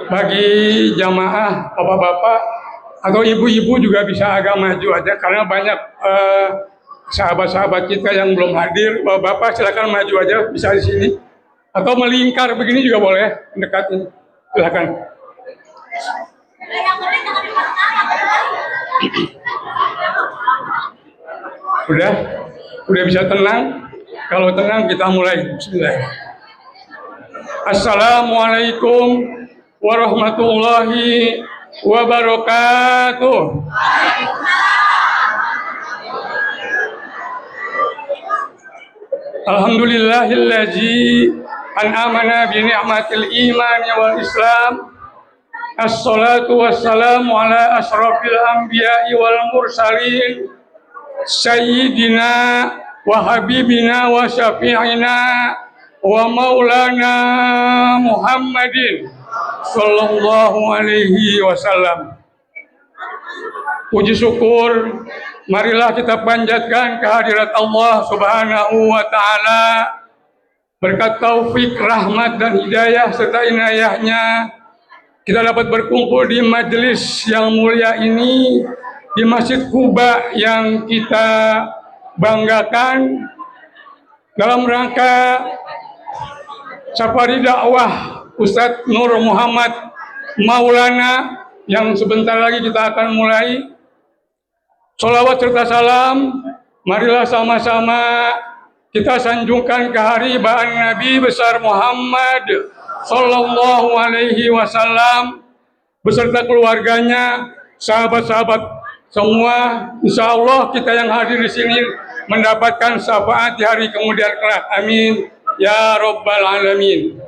bagi jamaah bapak-bapak atau ibu-ibu juga bisa agak maju aja karena banyak sahabat-sahabat kita yang belum hadir. Bapak silakan maju aja, bisa di sini atau melingkar begini juga boleh, mendekatin. Silakan. Udah bisa tenang. Kalau tenang kita mulai. Bismillah. Assalamualaikum warahmatullahi wabarakatuh. Alhamdulillahillazi an'amana bi ni'matil iman wal islam. Assalatu wassalamu ala asrafil anbiya'i wal mursalin sayyidina wa habibina wa syafi'ina wa maulana Muhammadin sallallahu alaihi wasallam. Puji syukur marilah kita panjatkan kehadirat Allah Subhanahu wa taala. Berkat taufik, rahmat dan hidayah serta inayahnya kita dapat berkumpul di majelis yang mulia ini, di Masjid Quba yang kita banggakan dalam rangka safari dakwah Ustadz Nur Muhammad Maulana yang sebentar lagi kita akan mulai. Sholawat serta salam marilah sama-sama kita sanjungkan keharibaan Nabi besar Muhammad sallallahu alaihi wasallam beserta keluarganya, sahabat-sahabat semua. Insya Allah kita yang hadir di sini mendapatkan syafaat di hari kemudian kelak. Amin ya Rabbal alamin.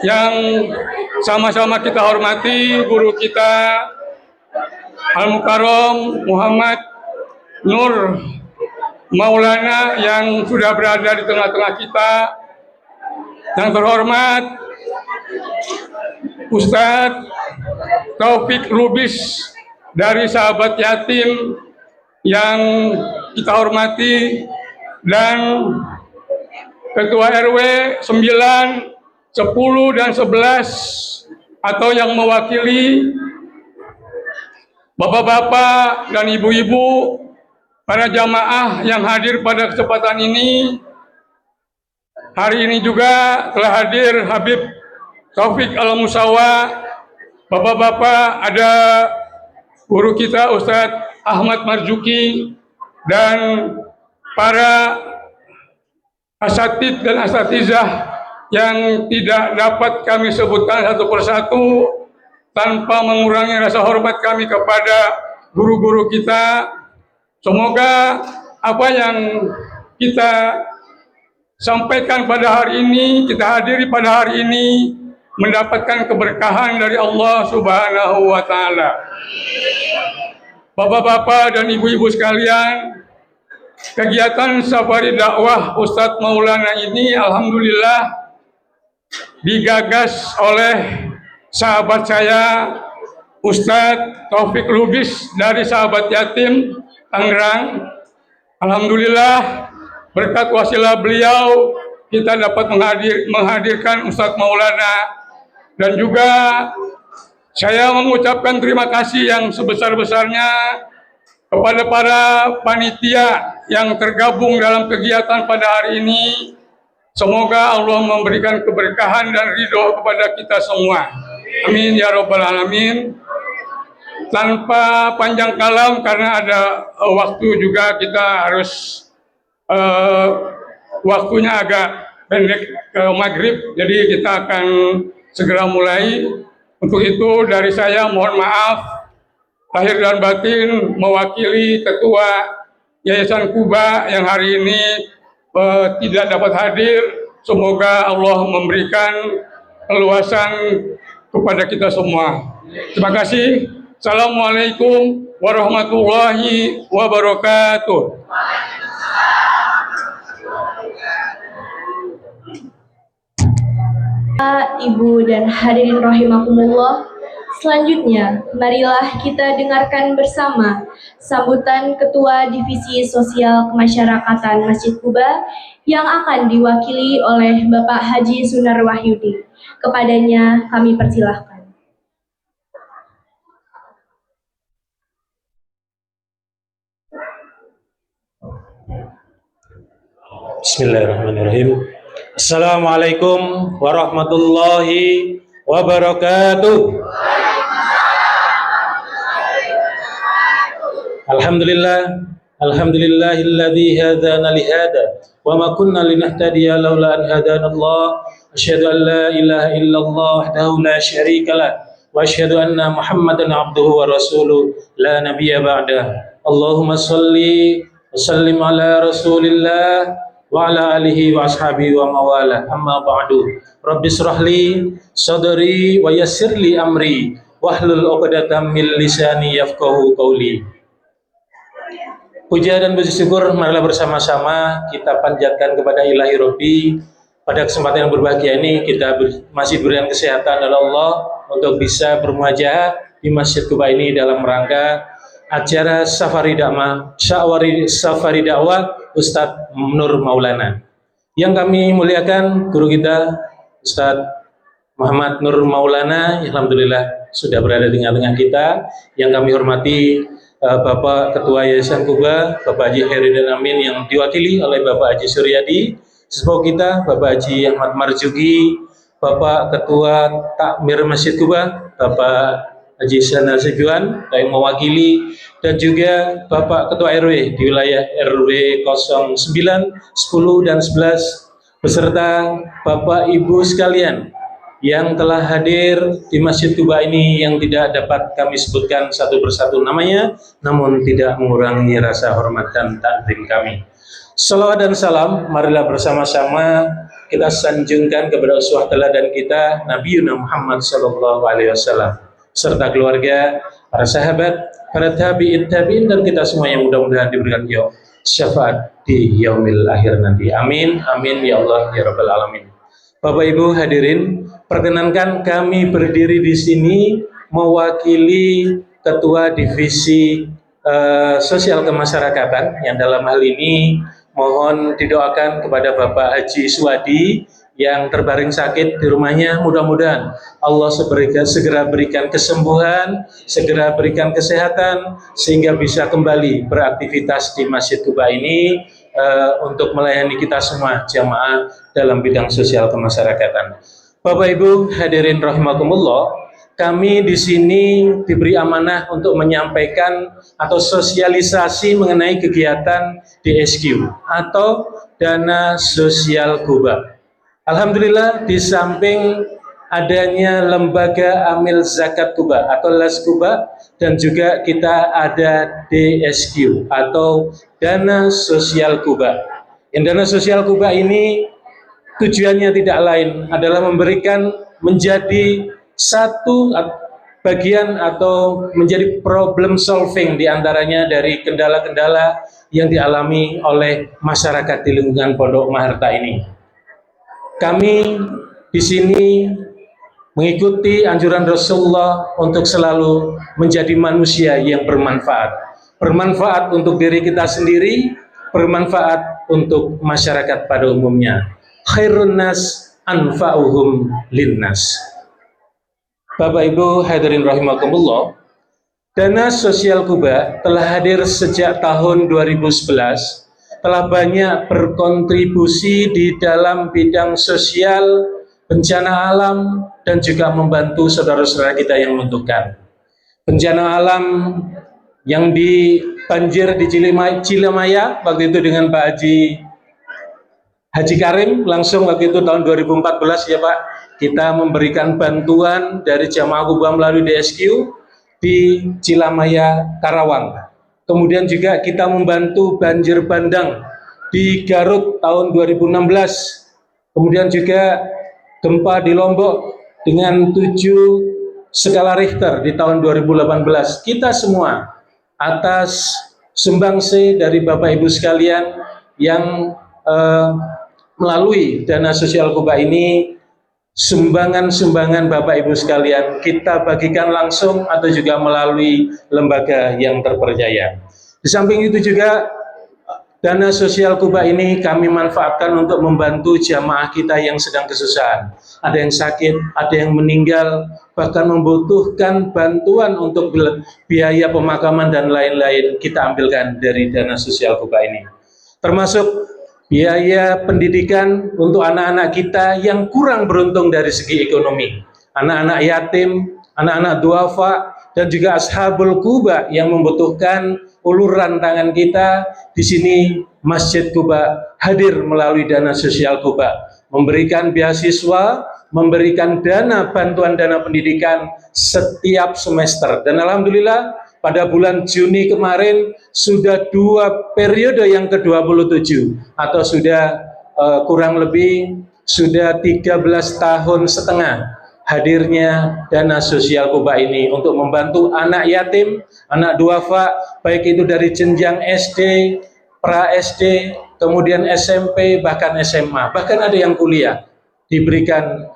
Yang sama-sama kita hormati guru kita Al-Mukarram Muhammad Nur Maulana yang sudah berada di tengah-tengah kita. Yang terhormat Ustadz Taufik Lubis dari Sahabat Yatim yang kita hormati, dan Ketua RW 9, 10, dan 11 atau yang mewakili bapak-bapak dan ibu-ibu, para jamaah yang hadir pada kesempatan ini. Hari ini juga telah hadir Habib Taufik Al-Musawa. Bapak-bapak, ada guru kita Ustadz Ahmad Marzuki dan para asatidz dan asatizah yang tidak dapat kami sebutkan satu persatu tanpa mengurangi rasa hormat kami kepada guru-guru kita. Semoga apa yang kita sampaikan pada hari ini, kita hadiri pada hari ini, mendapatkan keberkahan dari Allah Subhanahu wa taala. Bapak-bapak dan ibu-ibu sekalian, kegiatan safari dakwah Ustadz Maulana ini alhamdulillah digagas oleh sahabat saya Ustadz Taufik Lubis dari Sahabat Yatim Tangerang. Alhamdulillah berkat wasilah beliau kita dapat menghadirkan Ustadz Maulana, dan juga saya mengucapkan terima kasih yang sebesar-besarnya kepada para panitia yang tergabung dalam kegiatan pada hari ini. Semoga Allah memberikan keberkahan dan ridho kepada kita semua. Amin ya Rabbal alamin. Tanpa panjang kalam karena ada waktu juga, kita harus waktunya agak pendek ke maghrib, jadi kita akan segera mulai. Untuk itu dari saya mohon maaf lahir dan batin mewakili Ketua Yayasan Quba yang hari ini tidak dapat hadir. Semoga Allah memberikan keluasan kepada kita semua. Terima kasih. Assalamualaikum warahmatullahi wabarakatuh. Ibu dan hadirin rahimakumullah, Selanjutnya, marilah kita dengarkan bersama sambutan Ketua Divisi Sosial Kemasyarakatan Masjid Kuba yang akan diwakili oleh Bapak Haji Sunar Wahyudi. Kepadanya kami persilahkan. Bismillahirrahmanirrahim. Assalamualaikum warahmatullahi wabarakatuh. Alhamdulillahilladzi hadana lihada wa ma kunna linahtadiya laula an hadana Allah. Asyhadu an la ilaha illallah wahdahu la syarika lah wa asyhadu anna Muhammadan abduhu wa rasuluh la nabiyya ba'dah. Allahumma shalli wa sallim ala Rasulillah wa ala alihi wa ashabihi wa mawala. Amma ba'du. Rabbi shrahli sadri wa yassirli amri wahlul 'uqdatam min lisani yafqahu qawli. Puja dan puji syukur marilah bersama-sama kita panjatkan kepada Ilahi Rabbi. Pada kesempatan yang berbahagia ini kita masih diberikan kesehatan oleh Allah untuk bisa bermuajah di Masjid Kuba ini dalam rangka acara Safari Dakwah Ustadz Nur Maulana. Yang kami muliakan guru kita Ustadz Muhammad Nur Maulana, alhamdulillah sudah berada di tengah-tengah kita. Yang kami hormati Bapak Ketua Yayasan Kuba, Bapak Haji Hairuddin Amin yang diwakili oleh Bapak Haji Suryadi, sesepuh kita Bapak Haji Ahmad Marzuki, Bapak Ketua Takmir Masjid Kuba, Bapak Haji Sana Sibuan yang mewakili, dan juga Bapak Ketua RW di wilayah RW 09, 10, dan 11, beserta Bapak Ibu sekalian yang telah hadir di Masjid Kuba ini yang tidak dapat kami sebutkan satu persatu namanya, namun tidak mengurangi rasa hormat dan takdim kami. Salawat dan salam marilah bersama-sama kita sanjungkan kepada uswah teladan kita Nabi Muhammad SAW serta keluarga, para sahabat, para tabi'in dan kita semua yang mudah-mudahan diberikan syafaat di yaumil akhir nanti. Amin, amin ya Allah ya Rabbal Alamin. Bapak Ibu hadirin, perkenankan kami berdiri di sini mewakili Ketua Divisi Sosial Kemasyarakatan yang dalam hal ini mohon didoakan kepada Bapak Haji Suwadi yang terbaring sakit di rumahnya. Mudah-mudahan Allah segera berikan kesembuhan, segera berikan kesehatan sehingga bisa kembali beraktivitas di Masjid Kuba ini untuk melayani kita semua jamaah dalam bidang sosial kemasyarakatan. Bapak Ibu hadirin rahimakumullah, kami di sini diberi amanah untuk menyampaikan atau sosialisasi mengenai kegiatan DSQ atau Dana Sosial Kuba. Alhamdulillah, di samping adanya lembaga Amil Zakat Kuba atau LAS Kuba, dan juga kita ada DSQ atau Dana Sosial Kuba. Yang Dana Sosial Kuba ini tujuannya tidak lain adalah memberikan menjadi satu bagian atau menjadi problem solving diantaranya dari kendala-kendala yang dialami oleh masyarakat di lingkungan Pondok Maharta ini. Kami di sini mengikuti anjuran Rasulullah untuk selalu menjadi manusia yang bermanfaat. Bermanfaat untuk diri kita sendiri, bermanfaat untuk masyarakat pada umumnya. Khairun nas anfa'uhum linnas. Bapak Ibu hadirin rahimakumullah, Dana Sosial Kuba telah hadir sejak tahun 2011, telah banyak berkontribusi di dalam bidang sosial, bencana alam, dan juga membantu saudara-saudara kita yang membutuhkan. Bencana alam yang di banjir di Cilemaya waktu itu dengan Pak Haji Karim, langsung waktu itu tahun 2014 ya Pak, kita memberikan bantuan dari jamaah Kuba melalui DSQ di Cilemaya, Karawang. Kemudian juga kita membantu banjir bandang di Garut tahun 2016. Kemudian juga gempa di Lombok dengan 7 skala Richter di tahun 2018. Kita semua atas sumbangsi dari Bapak Ibu sekalian yang melalui Dana Sosial Kuba ini sumbangan-sumbangan Bapak Ibu sekalian kita bagikan langsung atau juga melalui lembaga yang terpercaya. Di samping itu juga dana sosial Kuba ini kami manfaatkan untuk membantu jamaah kita yang sedang kesusahan. Ada yang sakit, ada yang meninggal, bahkan membutuhkan bantuan untuk biaya pemakaman dan lain-lain, kita ambilkan dari dana sosial Kuba ini. Termasuk biaya pendidikan untuk anak-anak kita yang kurang beruntung dari segi ekonomi, anak-anak yatim, anak-anak duafa, dan juga ashabul Kuba yang membutuhkan uluran tangan kita. Di sini Masjid Kuba hadir melalui dana sosial Kuba, memberikan beasiswa, memberikan dana bantuan dana pendidikan setiap semester. Dan alhamdulillah pada bulan Juni kemarin sudah 2 periode yang ke-27 atau sudah kurang lebih sudah 13 tahun setengah hadirnya dana sosial Kuba ini untuk membantu anak yatim, anak duafa, baik itu dari jenjang SD, pra SD, kemudian SMP, bahkan SMA, bahkan ada yang kuliah, diberikan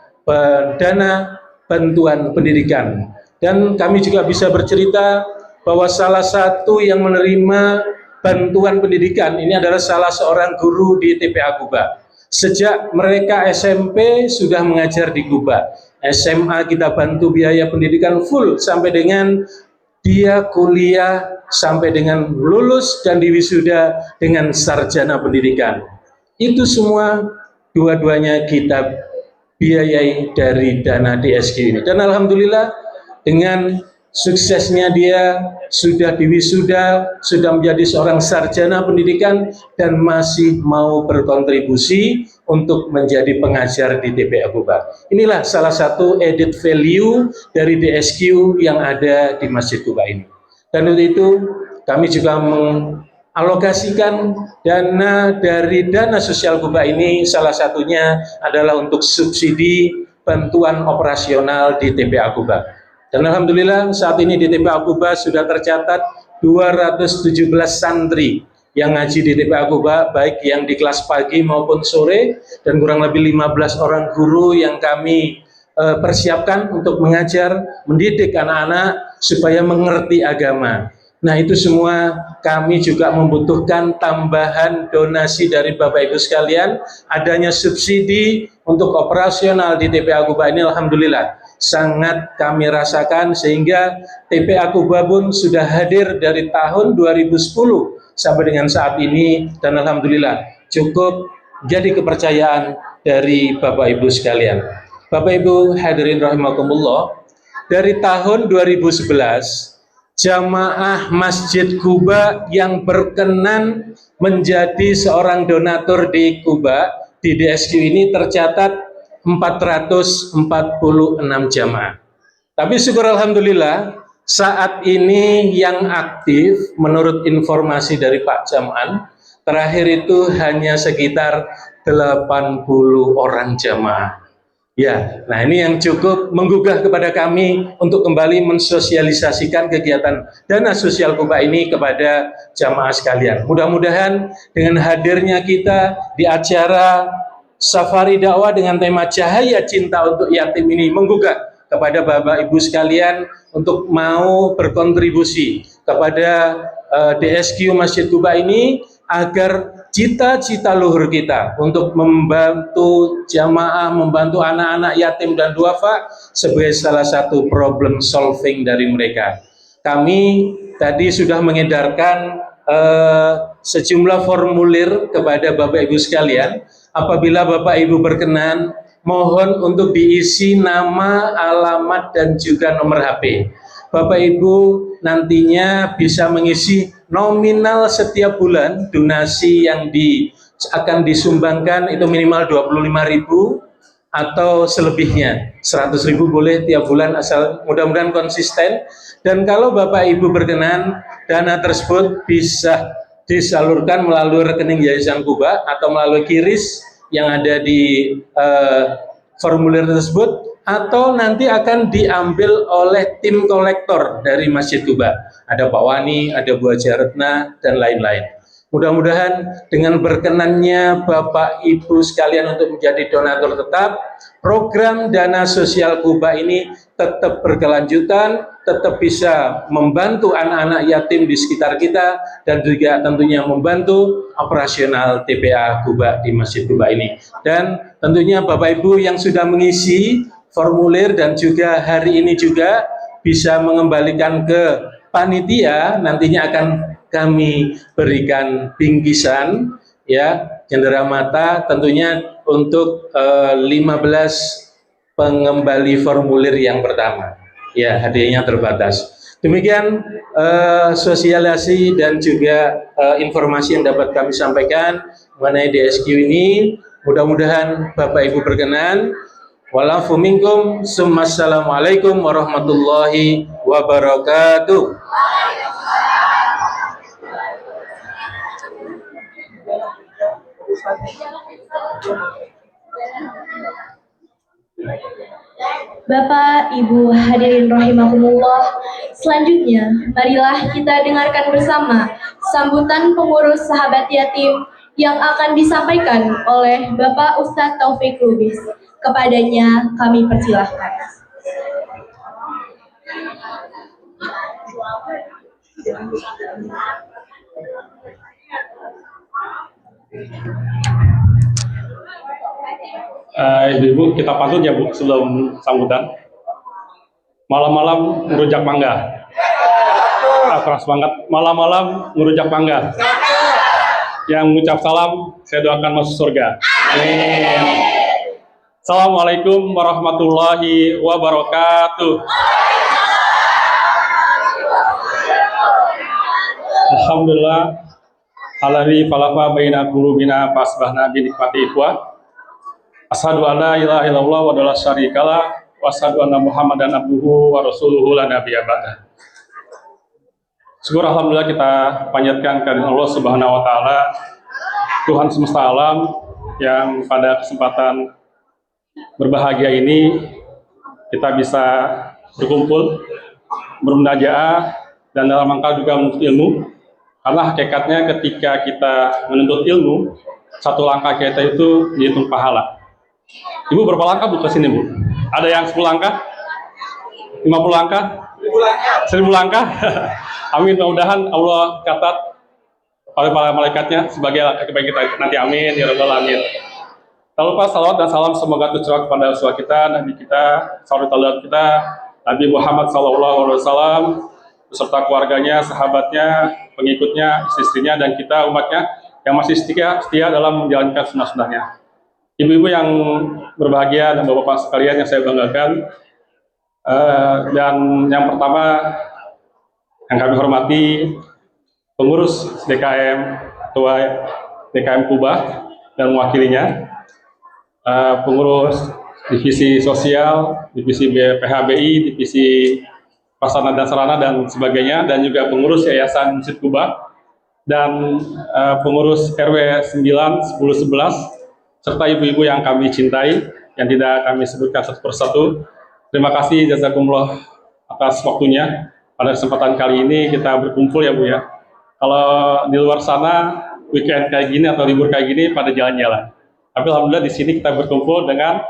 dana bantuan pendidikan. Dan kami juga bisa bercerita bahwa salah satu yang menerima bantuan pendidikan ini adalah salah seorang guru di TPA Kuba. Sejak mereka SMP sudah mengajar di Kuba. SMA kita bantu biaya pendidikan full sampai dengan dia kuliah, sampai dengan lulus dan diwisuda dengan sarjana pendidikan. Itu semua dua-duanya kita biayai dari dana DSQ ini. Dan alhamdulillah dengan suksesnya dia sudah diwisuda, sudah menjadi seorang sarjana pendidikan dan masih mau berkontribusi untuk menjadi pengajar di TPA Kuba. Inilah salah satu added value dari DSQ yang ada di Masjid Kuba ini. Dan untuk itu kami juga mengalokasikan dana dari dana sosial Kuba ini, salah satunya adalah untuk subsidi bantuan operasional di TPA Kuba. Dan alhamdulillah saat ini di TPA Kuba sudah tercatat 217 santri yang ngaji di TPA Kuba, baik yang di kelas pagi maupun sore, dan kurang lebih 15 orang guru yang kami persiapkan untuk mengajar, mendidik anak-anak supaya mengerti agama. Nah, itu semua kami juga membutuhkan tambahan donasi dari Bapak Ibu sekalian. Adanya subsidi untuk operasional di TPA Kuba ini alhamdulillah sangat kami rasakan, sehingga TPA Kuba pun sudah hadir dari tahun 2010 sampai dengan saat ini, dan alhamdulillah cukup jadi kepercayaan dari Bapak Ibu sekalian. Bapak Ibu hadirin rahimakumullah, dari tahun 2011 jamaah Masjid Kuba yang berkenan menjadi seorang donatur di Kuba di DSQ ini tercatat 446 jamaah. Tapi syukur alhamdulillah saat ini yang aktif menurut informasi dari Pak Jam'an terakhir itu hanya sekitar 80 orang jamaah. Ya, nah ini yang cukup menggugah kepada kami untuk kembali mensosialisasikan kegiatan dana sosial Kuba ini kepada jamaah sekalian. Mudah-mudahan dengan hadirnya kita di acara Safari Dakwah dengan tema Cahaya Cinta untuk Yatim ini menggugah kepada Bapak Ibu sekalian untuk mau berkontribusi kepada DSQ Masjid Kuba ini, agar cita-cita luhur kita untuk membantu jamaah, membantu anak-anak yatim dan duafa sebagai salah satu problem solving dari mereka. Kami tadi sudah mengedarkan sejumlah formulir kepada Bapak Ibu sekalian. Apabila Bapak Ibu berkenan, mohon untuk diisi nama, alamat, dan juga nomor HP. Bapak Ibu nantinya bisa mengisi nominal setiap bulan donasi yang akan disumbangkan itu minimal 25.000 atau selebihnya 100.000 boleh tiap bulan, asal mudah-mudahan konsisten. Dan kalau Bapak Ibu berkenan, dana tersebut bisa disalurkan melalui rekening Yayasan Kuba atau melalui QRIS yang ada di formulir tersebut, atau nanti akan diambil oleh tim kolektor dari Masjid Kuba. Ada Pak Wani, ada Bu Haja Retna, dan lain-lain. Mudah-mudahan dengan berkenannya Bapak Ibu sekalian untuk menjadi donatur tetap, program dana sosial Kuba ini tetap berkelanjutan, tetap bisa membantu anak-anak yatim di sekitar kita, dan juga tentunya membantu operasional TPA Kuba di Masjid Kuba ini. Dan tentunya Bapak Ibu yang sudah mengisi formulir dan juga hari ini juga bisa mengembalikan ke panitia, nantinya akan kami berikan bingkisan ya cenderamata tentunya untuk 15 pengembali formulir yang pertama. Ya, hadiahnya terbatas. Demikian sosialisasi dan juga informasi yang dapat kami sampaikan mengenai DSQ ini. Mudah-mudahan Bapak Ibu berkenan. Walafu minkum. Assalamualaikum warahmatullahi wabarakatuh. Bapak, Ibu hadirin rahimakumullah, selanjutnya marilah kita dengarkan bersama sambutan pengurus sahabat yatim yang akan disampaikan oleh Bapak Ustadz Taufik Lubis. Kepadanya kami persilahkan. Ibu-ibu kita pantun ya Bu sebelum sambutan. Malam-malam ngerujak mangga. Keras banget. Malam-malam ngerujak mangga. Yang mengucap salam saya doakan masuk surga. Amin. Assalamualaikum warahmatullahi wabarakatuh. Alhamdulillah. Alladzi falafa baina qulubina fasbahna bi nikmati ikhwah. Asyhadu an la ilaha illallah wa la syarikalah wa asyhadu anna Muhammadan abduhu wa rasuluhu la nabiyya ba'da. Syukur alhamdulillah kita panjatkan kehadirat Allah Subhanahu wa taala, Tuhan semesta alam yang pada kesempatan berbahagia ini kita bisa berkumpul, bermunajat dan dalam rangka juga menuntut ilmu. Karena hakikatnya ketika kita menuntut ilmu, satu langkah kita itu dihitung pahala. Ibu berapa langkah Bu ke sini Bu? Ada yang 10 langkah? 50 langkah? 1000 langkah? Amin, mudah-mudahan Allah catat oleh para malaikatnya sebagai langkah kebaikan kita nanti, amin ya rabbal alamin. Tak lupa salawat dan salam semoga tercurah kepada Rasul kita, Nabi kita, saudara kita, Nabi Muhammad SAW, beserta keluarganya, sahabatnya, pengikutnya, istrinya, dan kita umatnya yang masih setia dalam menjalankan sunnah-sunnahnya. Ibu-ibu yang berbahagia dan bapak-bapak sekalian yang saya banggakan, dan yang pertama yang kami hormati pengurus DKM, Ketua DKM Kuba dan mewakilinya, pengurus divisi sosial, divisi PHBI, divisi prasarana dan sarana dan sebagainya, dan juga pengurus Yayasan Masjid Kuba dan pengurus RW 9, 10, 11, serta ibu-ibu yang kami cintai, yang tidak kami sebutkan satu persatu. Terima kasih jazakumullah atas waktunya. Pada kesempatan kali ini kita berkumpul ya Bu ya. Kalau di luar sana weekend kayak gini atau libur kayak gini pada jalan-jalan. Tapi alhamdulillah di sini kita berkumpul dengan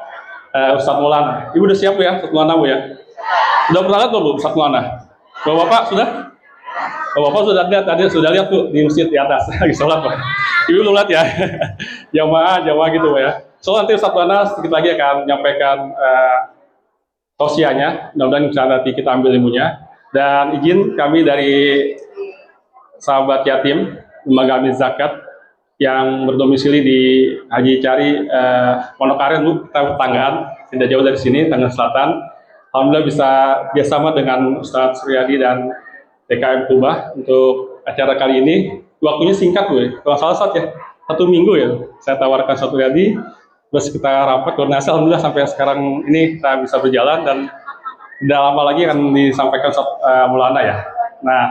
Ustadz Maulana. Ibu udah siap Bu ya, Ustadz Maulana Bu ya? Sudah pernah lihat belum Ustadz Maulana? Bapak sudah? Bapak sudah lihat, tadi sudah lihat tuh di masjid di atas lagi sholat Pak. Ibu belum lihat ya? jamaah gitu Pak ya. So nanti Ustadz Maulana sedikit lagi akan menyampaikan tausiahnya. Mudah-mudahan bisa nanti kita ambil ilmunya. Dan izin kami dari sahabat yatim Lembaga Amin Zakat yang berdomisili di Haji Cari Pondokaren Bu, kita tetanggaan, tidak jauh dari sini, Tangerang Selatan. Alhamdulillah bisa bersama dengan Ustadz Suryadi dan DKM Kuba untuk acara kali ini. Waktunya singkat Bu, kalau salah satu ya, 1 minggu ya. Saya tawarkan Ustadz Suryadi, terus kita rapat koordinasi. Alhamdulillah sampai sekarang ini kita bisa berjalan dan tidak lama lagi akan disampaikan Maulana ya. Nah,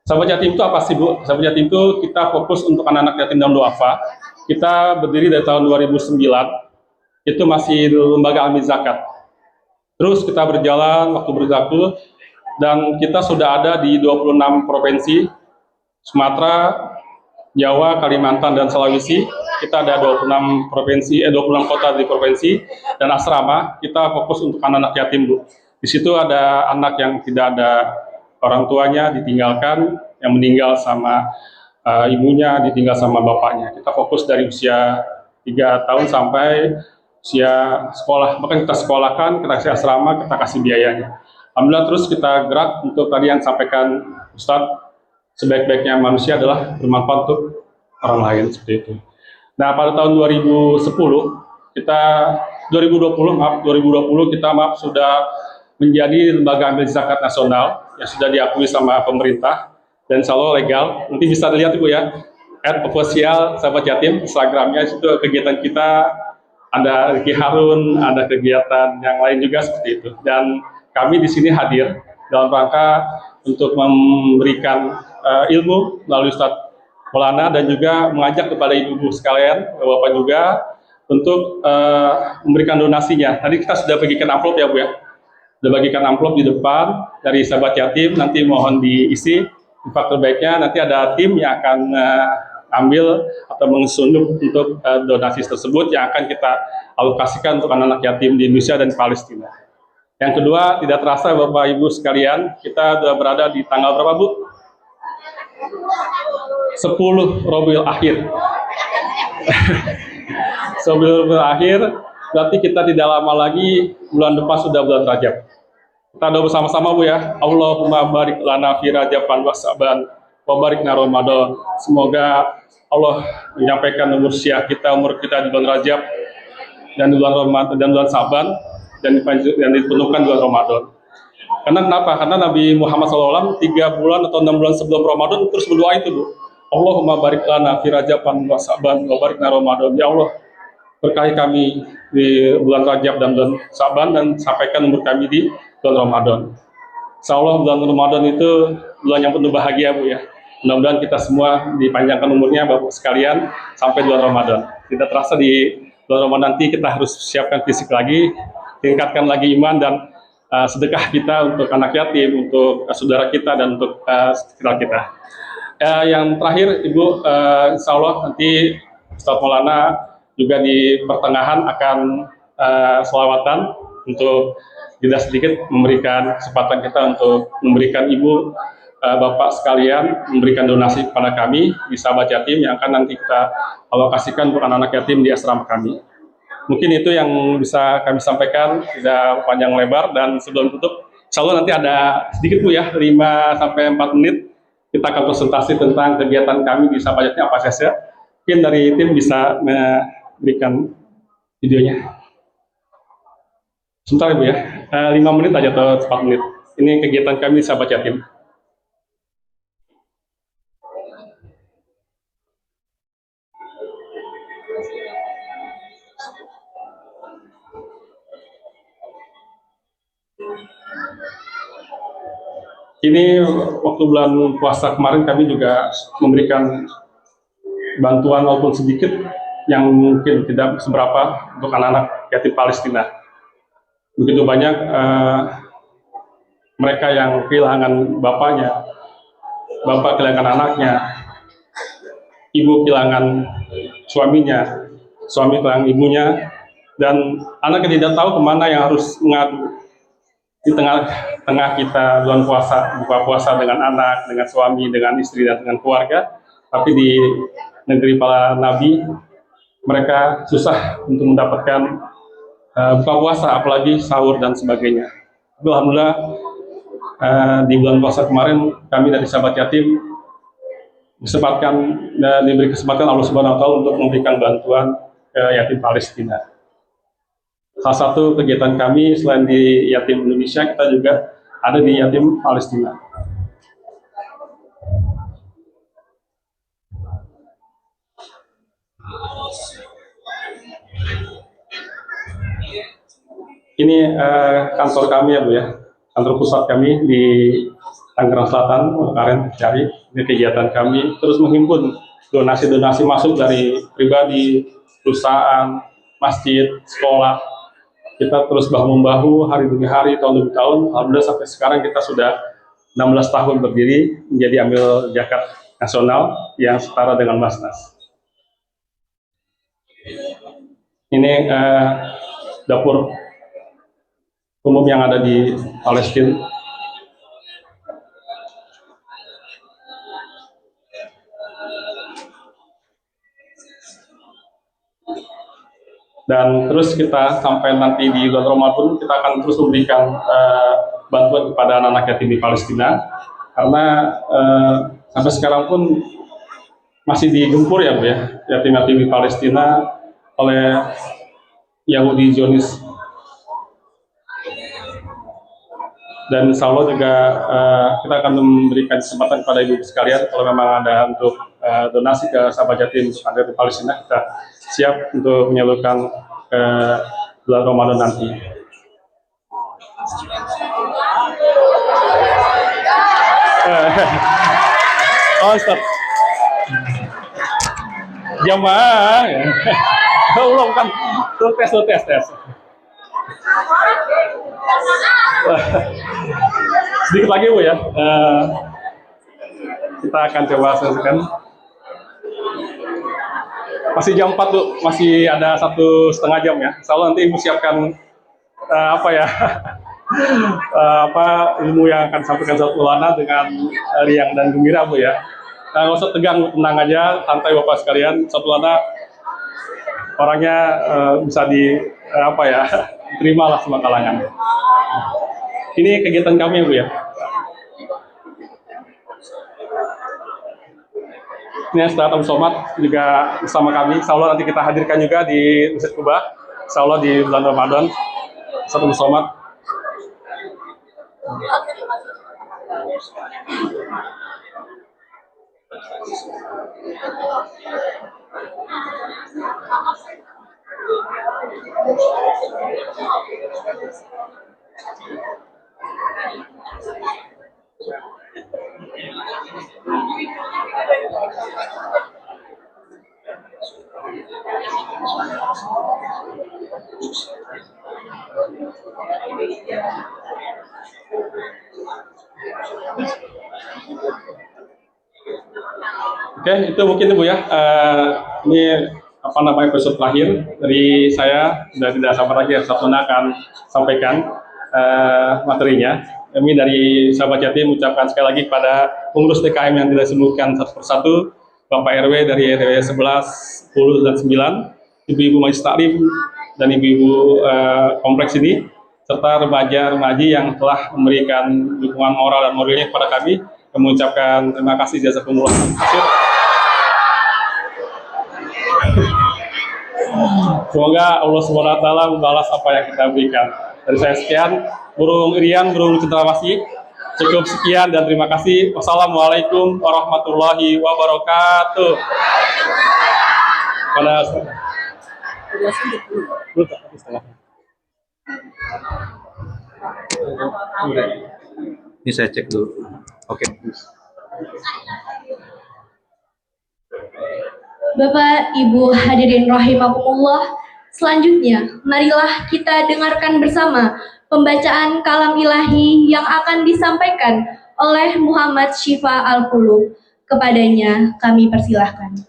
sahabat yatim itu apa sih Bu? Sahabat yatim itu kita fokus untuk anak-anak yatim dan duafa. Kita berdiri dari tahun 2009, itu masih lembaga Amin Zakat. Terus kita berjalan waktu berzakat dan kita sudah ada di 26 provinsi, Sumatera, Jawa, Kalimantan, dan Sulawesi. Kita ada 26 provinsi, 26 kota di provinsi, dan asrama kita fokus untuk anak-anak yatim, Bu. Di situ ada anak yang tidak ada orang tuanya, ditinggalkan, yang meninggal sama ibunya, ditinggal sama bapaknya. Kita fokus dari usia 3 tahun sampai usia sekolah. Bahkan kita sekolahkan, kita kasih asrama, kita kasih biayanya. Alhamdulillah, terus kita gerak untuk tadi yang sampaikan Ustadz, sebaik-baiknya manusia adalah bermanfaat untuk orang lain, seperti itu. Nah, pada tahun 2020 kita sudah menjadi lembaga amil zakat nasional yang sudah diakui sama pemerintah dan insya Allah legal. Nanti bisa dilihat Ibu ya, @official sahabat yatim Instagramnya, itu kegiatan kita, ada Riki Harun, ada kegiatan yang lain juga seperti itu. Dan kami di sini hadir dalam rangka untuk memberikan ilmu melalui Ustadz Maulana dan juga mengajak kepada ibu-ibu sekalian, bapak juga untuk memberikan donasinya. Tadi kita sudah bagikan amplop ya Bu ya, sudah bagikan amplop di depan dari sahabat yatim. Nanti mohon diisi infak terbaiknya. Nanti ada tim yang akan ambil atau mengunduh untuk donasi tersebut yang akan kita alokasikan untuk anak-anak yatim di Indonesia dan Palestina. Yang kedua, tidak terasa Bapak Ibu sekalian, kita sudah berada di tanggal berapa Bu? 10 Rabiul Akhir. 10 Rabiul Akhir, berarti kita tidak lama lagi, bulan depan sudah bulan Rajab. Kita doa bersama-sama Bu ya. Allahumma barik lana fi Rajaban wa Sa'ban wa barikna Ramadan. Semoga Allah menyampaikan umur kita di bulan Rajab dan di bulan Ramadan dan bulan Sa'ban dan dipenuhkan bulan Ramadan. Karena kenapa? Karena Nabi Muhammad SAW 3 bulan atau 6 bulan sebelum Ramadan terus berdoa itu Bu. Allahumma barik lana fi Rajaban wa Sa'ban wa barikna Ramadan. Ya Allah, berkahi kami di bulan Rajab dan bulan Sa'ban dan sampaikan umur kami di bulan Ramadan. Insya Allah bulan Ramadan itu bulan yang penuh bahagia Bu ya. Mudah-mudahan kita semua dipanjangkan umurnya Bapak sekalian sampai bulan Ramadan. Tidak terasa di bulan Ramadan nanti kita harus siapkan fisik lagi, tingkatkan lagi iman dan sedekah kita untuk anak yatim, untuk saudara kita dan untuk sekitar kita. Yang terakhir Ibu, insya Allah nanti Ustadz Maulana juga di pertengahan akan selawatan untuk tidak sedikit memberikan kesempatan kita untuk memberikan Ibu, Bapak sekalian, memberikan donasi kepada kami di sahabat yatim yang akan nanti kita alokasikan untuk anak-anak yatim di asrama kami. Mungkin itu yang bisa kami sampaikan, tidak panjang lebar, dan sebelum tutup, insya Allah nanti ada sedikit Bu ya, 5-4 menit, kita akan presentasi tentang kegiatan kami di sahabat yatim apa saja. Mungkin dari tim bisa memberikan videonya. Sebentar Ibu ya, 5 menit aja atau 4 menit. Ini kegiatan kami di sahabat yatim. Ini waktu bulan puasa kemarin kami juga memberikan bantuan walaupun sedikit yang mungkin tidak seberapa untuk anak-anak yatim Palestina. Begitu banyak mereka yang kehilangan bapaknya, bapak kehilangan anaknya, ibu kehilangan suaminya, suami kehilangan ibunya, dan anak yang tidak tahu kemana yang harus mengadu. Di tengah kita bulan puasa, buka puasa dengan anak, dengan suami, dengan istri, dan dengan keluarga, tapi di negeri para nabi, mereka susah untuk mendapatkan buka puasa, apalagi sahur dan sebagainya. Alhamdulillah, di bulan puasa kemarin, kami dari sahabat yatim diberi kesempatan Allah Subhanahu Wa Taala untuk memberikan bantuan ke yatim Palestina. Salah satu kegiatan kami selain di yatim Indonesia, kita juga ada di yatim Palestina. Ini kantor kami ya Bu ya, kantor pusat kami di Tangerang Selatan, Karen cari. Ini kegiatan kami terus menghimpun donasi-donasi masuk dari pribadi, perusahaan, masjid, sekolah. Kita terus bahu-membahu hari demi hari, tahun demi tahun. Alhamdulillah sampai sekarang kita sudah 16 tahun berdiri menjadi amil zakat nasional yang setara dengan Basnas. Ini dapur umum yang ada di Palestina. Dan terus kita sampai nanti di bulan Ramadan kita akan terus memberikan bantuan kepada anak-anak yatim di Palestina, karena sampai sekarang pun masih digempur ya Bu ya, yatim-yatim di Palestina oleh Yahudi Zionis. Dan insya Allah juga kita akan memberikan kesempatan kepada ibu sekalian, kalau memang ada untuk donasi ke sahabat yatim di Palestina, kita siap untuk menyalurkan ke bulan Ramadan nanti. Oh, stop. Jamaah. Belum kan? Tes. Sedikit lagi Bu ya. Kita akan coba selesaikan. Masih jam 4 Bu, masih ada 1,5 jam ya. Insya Allah nanti Ibu siapkan ilmu yang akan disampaikan Ustaz Maulana dengan riang dan gembira Bu ya. Nggak usah tegang, tenang aja, santai Bapak sekalian. Ustaz Maulana orangnya bisa terimalah semua kalangan. Ini kegiatan kami Bu ya. Ini setelah Tamu Somat juga bersama kami. Insya Allah nanti kita hadirkan juga di Masjid Kuba. Insya Allah di bulan Ramadan. Tamu Somat. Oke, itu mungkin Bu ya. Ini episode terakhir dari saya. Sudah tidak sabar lagi, Sabtu akan sampaikan materinya. Kami dari sahabat yatim mengucapkan sekali lagi kepada pengurus TKM yang tidak disebutkan satu persatu, Bapak RW dari RW 11, 10, dan 9, ibu-ibu Majlis Taklim dan ibu-ibu kompleks ini, serta remaja-remaji yang telah memberikan dukungan moral dan moralnya kepada kami. Kami mengucapkan terima kasih jazakumullah khairan. Semoga Allah SWT membalas apa yang kita berikan. Dari saya sekian, burung Irian, burung Cendrawasih. Cukup sekian dan terima kasih. Wassalamualaikum warahmatullahi wabarakatuh. Ini saya cek dulu. Oke. Bapak, Ibu hadirin rahimakumullah, selanjutnya marilah kita dengarkan bersama pembacaan kalam ilahi yang akan disampaikan oleh Muhammad Syifa Al-Qulub. Kepadanya kami persilahkan.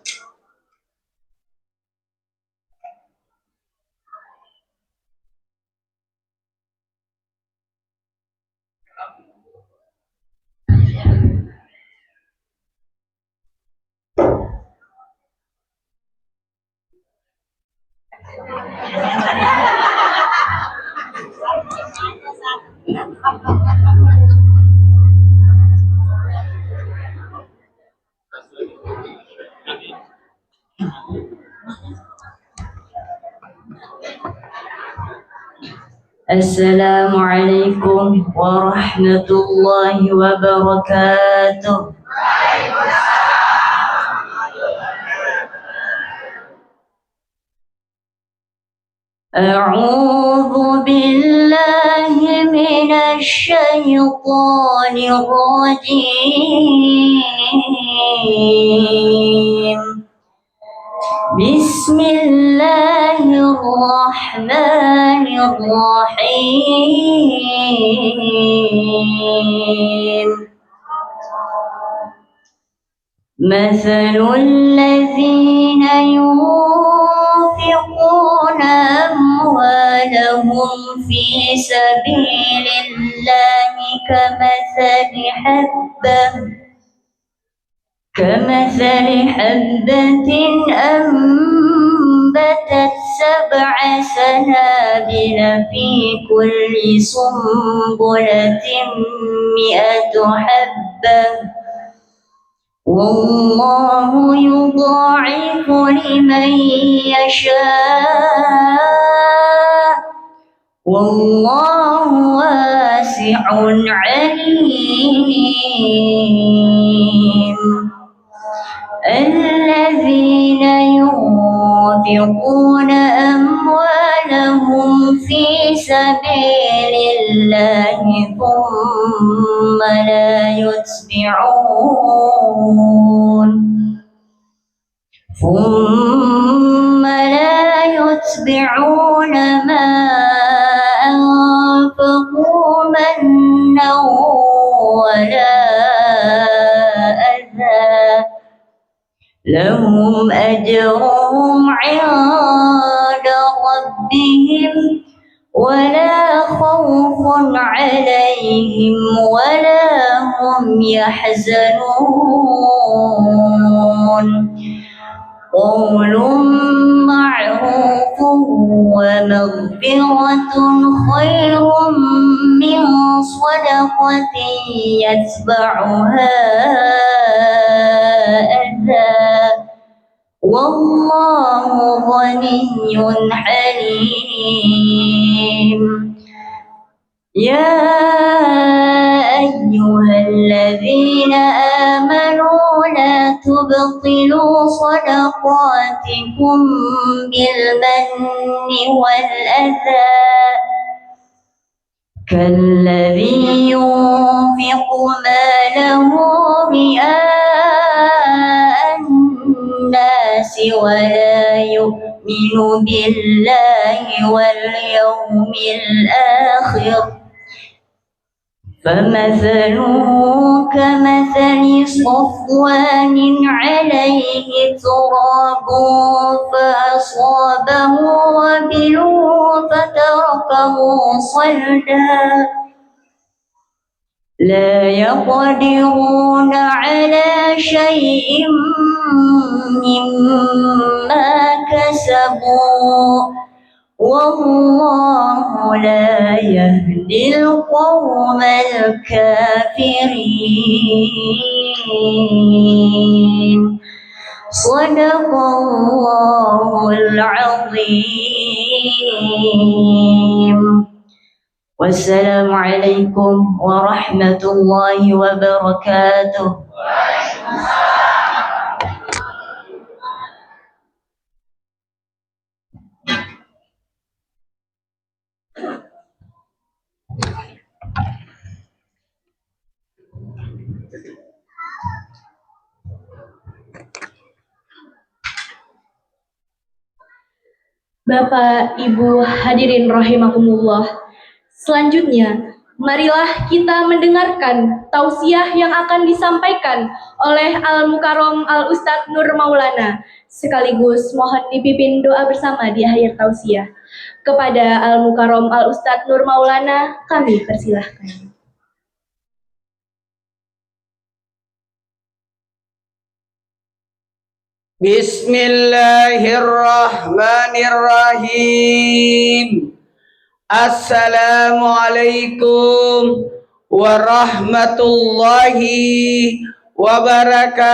Assalamualaikum warahmatullahi wabarakatuh. A'udzu billahi minasy syaithanir rajim. Bismillahirrahmanirrahim. مثل الذين ينفقون أموالهم في سبيل الله كمثل حبة أنبتت 7 سنابل في كل سنبلة 100 حبة والله يضاعف لمن يشاء والله واسع عليم. الذين ينفقون أموالهم في سبيل الله ثم لا يتبعون ما أنفقوا منا ولا أذى لهم أجرهم عند ربهم ولا خوف عليهم ولا هم يحزنون. قول معروف ومغفرة خير من صدقة يتبعها أذى والله غني حليم. يا أيها الذين آمنوا لا تبطلوا صدقاتكم بالمن والأذى كالذي ينفق ماله رئاء الناس ولا يؤمن بالله واليوم الآخر فمثله كمثل صفوان عليه تراب فأصابه وبل فتركه صلدا لا يقدرون على شيء مما كسبوا والله لا يهدي القوم الكافرين. صدق الله العظيم. والسلام عليكم ورحمة الله وبركاته. Bapak, Ibu, hadirin rahimakumullah. Selanjutnya, marilah kita mendengarkan tausiah yang akan disampaikan oleh Al-Mukarrom Al-Ustadz Nur Maulana. Sekaligus mohon dipimpin doa bersama di akhir tausiah. Kepada Al-Mukarrom Al-Ustadz Nur Maulana, kami persilahkan. Bismillahirrahmanirrahim. Assalamualaikum warahmatullahi wabarakatuh.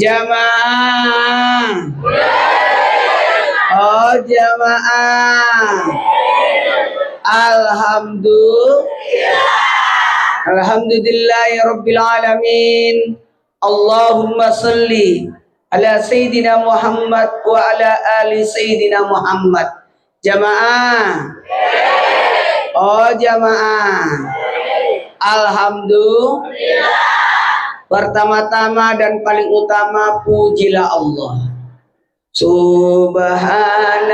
Jamaah. Oh jamaah. Alhamdulillahirabbil alamin. Allahumma salli ala sayyidina Muhammad wa ala ali sayyidina Muhammad. Jamaah. Oh jamaah. Alhamdulillah. Pertama-tama dan paling utama pujilah Allah. Subhanallah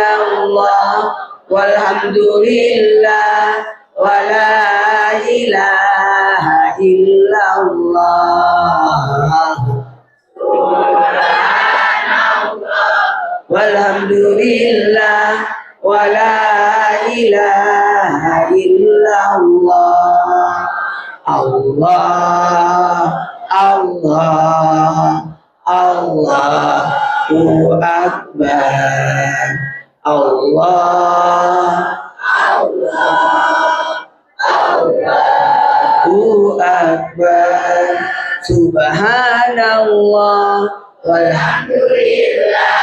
walhamdulillah wala ilaha illallah walhamdulillah wala ilaha illallah Allah Allah Allahu Akbar Allah Allahu Akbar Subhanallah walhamdulillah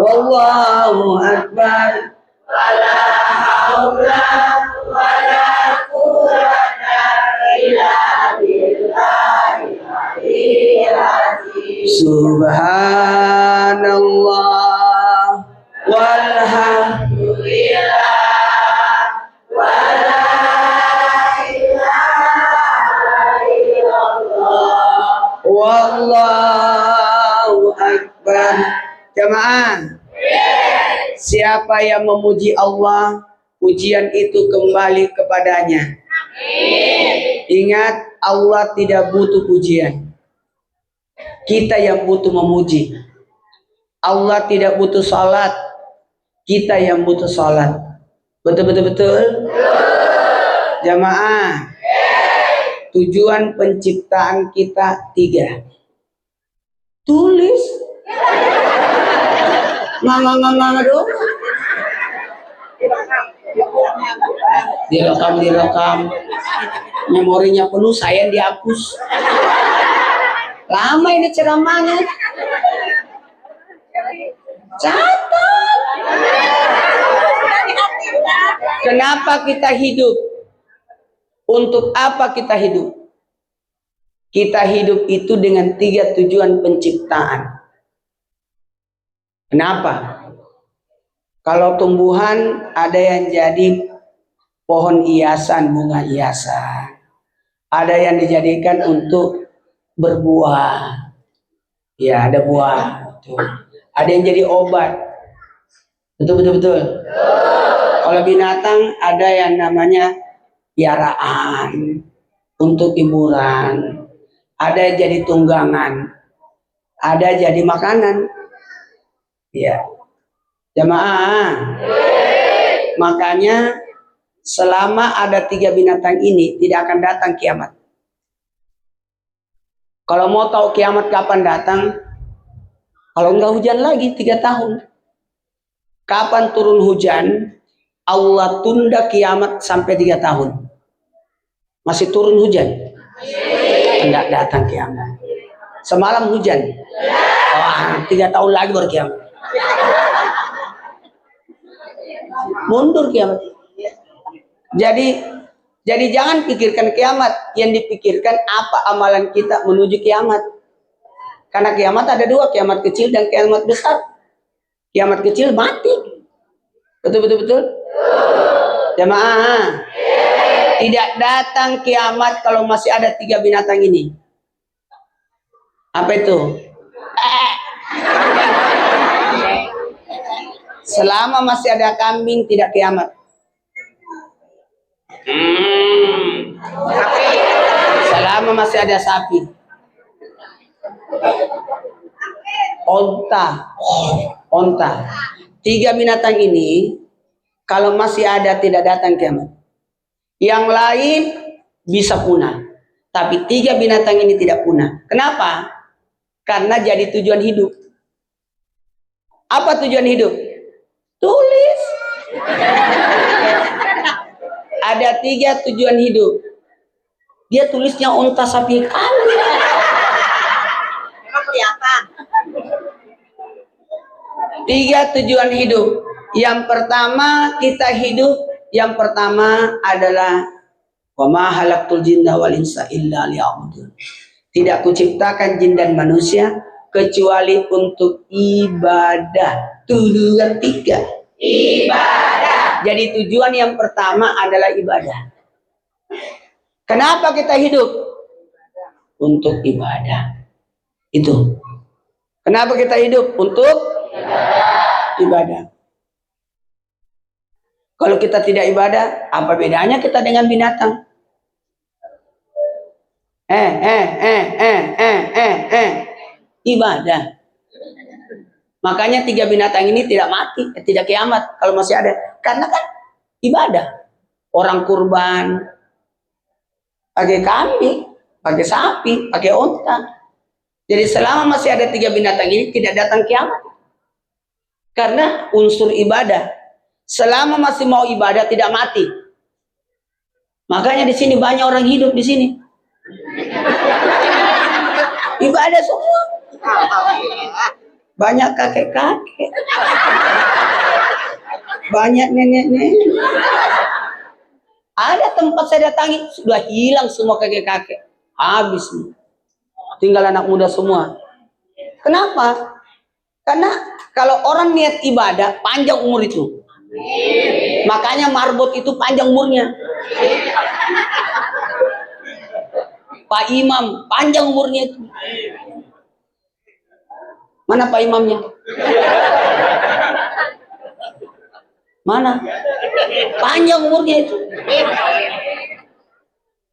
wallahu akbar subhanallah walhamdulillah wallahu akbar. Jamaah, siapa yang memuji Allah, pujian itu kembali kepadanya. Ingat, Allah tidak butuh pujian. Kita yang butuh memuji. Allah tidak butuh salat. Kita yang butuh salat. Betul? Jamaah, tujuan penciptaan kita 3. Tulis. Nggak dong. Direkam. Memorinya penuh, saya yang dihapus. Lama ini ceramahnya. Catat. Kenapa kita hidup? Untuk apa kita hidup? Kita hidup itu dengan 3 tujuan penciptaan. Kenapa? Kalau tumbuhan ada yang jadi pohon hiasan, bunga hiasan. Ada yang dijadikan untuk berbuah. Ya, ada buah. Betul. Ada yang jadi obat. Betul. Kalau binatang ada yang namanya piaraan untuk hiburan. Ada yang jadi tunggangan. Ada yang jadi makanan. Ya, jamaah. Makanya selama ada 3 binatang ini tidak akan datang kiamat. Kalau mau tahu kiamat kapan datang, kalau enggak hujan lagi 3 tahun. Kapan turun hujan? Allah tunda kiamat sampai 3 tahun. Masih turun hujan? Enggak datang kiamat. Semalam hujan. Wah, 3 tahun lagi baru kiamat. Mundur kiamat. Jadi jangan pikirkan kiamat, yang dipikirkan apa amalan kita menuju kiamat. Karena kiamat ada 2, kiamat kecil dan kiamat besar. Kiamat kecil mati. Betul. Jamaah, tidak datang kiamat kalau masih ada 3 binatang ini. Apa itu? Selama masih ada kambing tidak kiamat. Selama masih ada sapi. Onta. 3 binatang ini kalau masih ada tidak datang kiamat. Yang lain bisa punah. Tapi 3 binatang ini tidak punah. Kenapa? Karena jadi tujuan hidup. Apa tujuan hidup? Tulis. Ada 3 tujuan hidup. Dia tulisnya onta sapi kali. Memang kelihatan. 3 tujuan hidup. Yang pertama kita hidup. Yang pertama adalah wa ma halaqtul jinna wal insa illa liya'budun. Tidak kuciptakan jin dan manusia kecuali untuk ibadah. Tujuan 3. Ibadah. Jadi tujuan yang pertama adalah ibadah. Kenapa kita hidup? Untuk ibadah. Itu. Kenapa kita hidup? Untuk ibadah. Kalau kita tidak ibadah, apa bedanya kita dengan binatang? Ibadah. Makanya 3 binatang ini tidak mati, tidak kiamat kalau masih ada. Karena kan ibadah. Orang kurban pakai kambing, pakai sapi, pakai unta. Jadi selama masih ada 3 binatang ini tidak datang kiamat. Karena unsur ibadah. Selama masih mau ibadah tidak mati. Makanya di sini banyak orang hidup di sini. Ibadah semua. Banyak kakek-kakek. Banyak nenek-nenek. Ada tempat saya datangi sudah hilang semua kakek-kakek. Habis. Tinggal anak muda semua. Kenapa? Karena kalau orang niat ibadah panjang umur itu. Makanya marbot itu panjang umurnya. Pak Imam panjang umurnya itu. Mana Pak Imamnya? Mana? Panjang umurnya itu.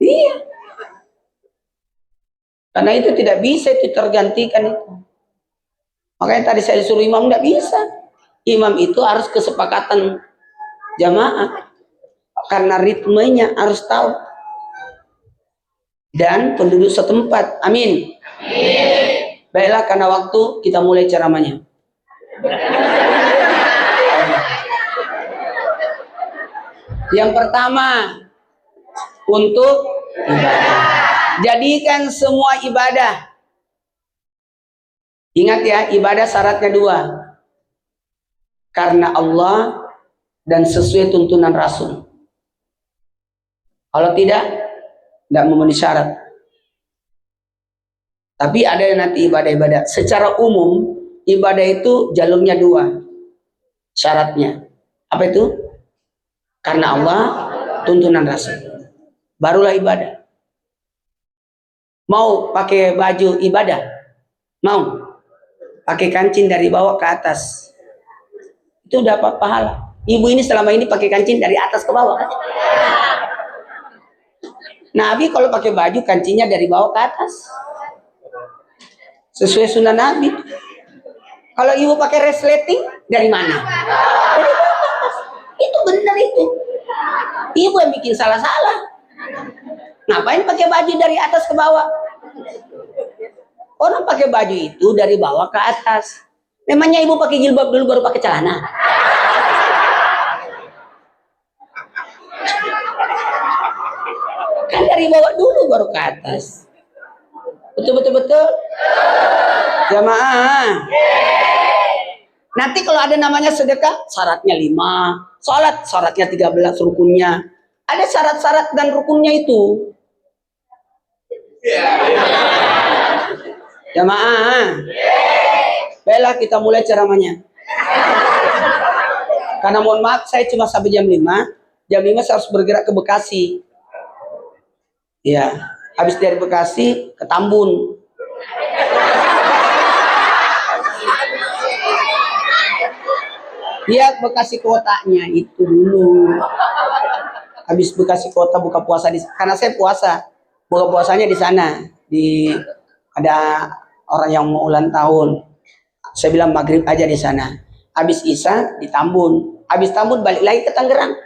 Iya. Karena itu tidak bisa itu tergantikan itu. Makanya tadi saya disuruh imam, tidak bisa. Imam itu harus kesepakatan jamaah. Karena ritmenya harus tahu. Dan penduduk setempat. Amin. Baiklah, karena waktu kita mulai ceramahnya. Yang pertama, untuk ibadah. Jadikan semua ibadah. Ingat ya, ibadah syaratnya 2. Karena Allah dan sesuai tuntunan Rasul. Kalau tidak memenuhi syarat. Tapi ada yang nanti ibadah-ibadah. Secara umum, ibadah itu jalurnya 2. Syaratnya. Apa itu? Karena Allah, tuntunan Rasul. Barulah ibadah. Mau pakai baju ibadah? Mau? Pakai kancing dari bawah ke atas. Itu dapat pahala. Ibu ini selama ini pakai kancing dari atas ke bawah. Kan? Nabi kalau pakai baju kancingnya dari bawah ke atas. Sesuai sunnah Nabi. Kalau ibu pakai resleting dari mana? Dari atas. Itu benar itu. Ibu yang bikin salah-salah. Ngapain pakai baju dari atas ke bawah? Orang pakai baju itu dari bawah ke atas. Memangnya ibu pakai jilbab dulu baru pakai celana? Kan dari bawah dulu baru ke atas. Betul. Jamaah. Nanti kalau ada namanya sedekah, syaratnya 5. Sholat, syaratnya 13 rukunnya. Ada syarat-syarat dan rukunnya itu. Jamaah. Baiklah, kita mulai ceramahnya. Karena mohon maaf, saya cuma sampai jam 5. Jam 5 saya harus bergerak ke Bekasi. Ya, habis dari Bekasi ke Tambun. Lihat Bekasi kotanya itu dulu. Habis Bekasi kota buka puasa karena saya puasa. Buka puasanya di sana. Ada orang yang mau ulang tahun. Saya bilang maghrib aja di sana. Habis Isya di Tambun. Habis Tambun balik lagi ke Tangerang.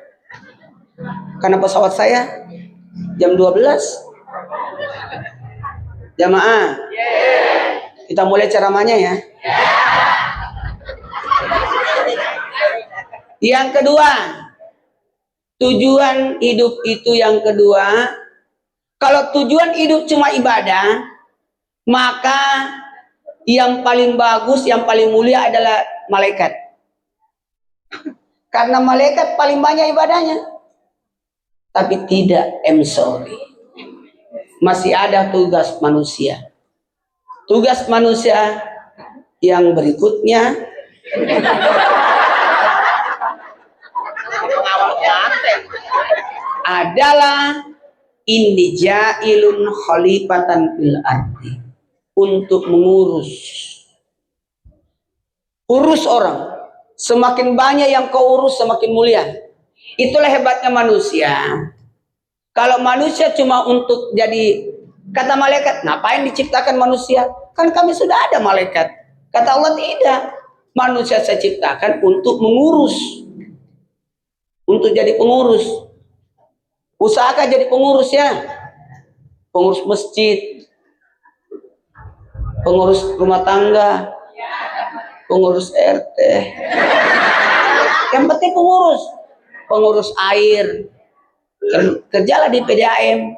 Karena pesawat saya jam 12. Jamaah. Kita mulai ceramahnya ya. Yang kedua, tujuan hidup itu yang kedua. Kalau tujuan hidup cuma ibadah, maka yang paling bagus, yang paling mulia adalah malaikat. Karena malaikat paling banyak ibadahnya. Tapi tidak, sorry. Masih ada tugas manusia. Tugas manusia yang berikutnya adalah inni ja'ilun khalifatan fil ardi, untuk mengurus urus orang. Semakin banyak yang kau urus, semakin mulia. Itulah hebatnya manusia. Kalau manusia cuma untuk jadi, kata malaikat, ngapain diciptakan manusia? Kan kami sudah ada malaikat. Kata Allah, tidak. Manusia saya ciptakan untuk mengurus. Untuk jadi pengurus. Usahakan jadi pengurus ya. Pengurus masjid, pengurus rumah tangga, pengurus RT. Yang penting pengurus air. Kerjalah di PDAM.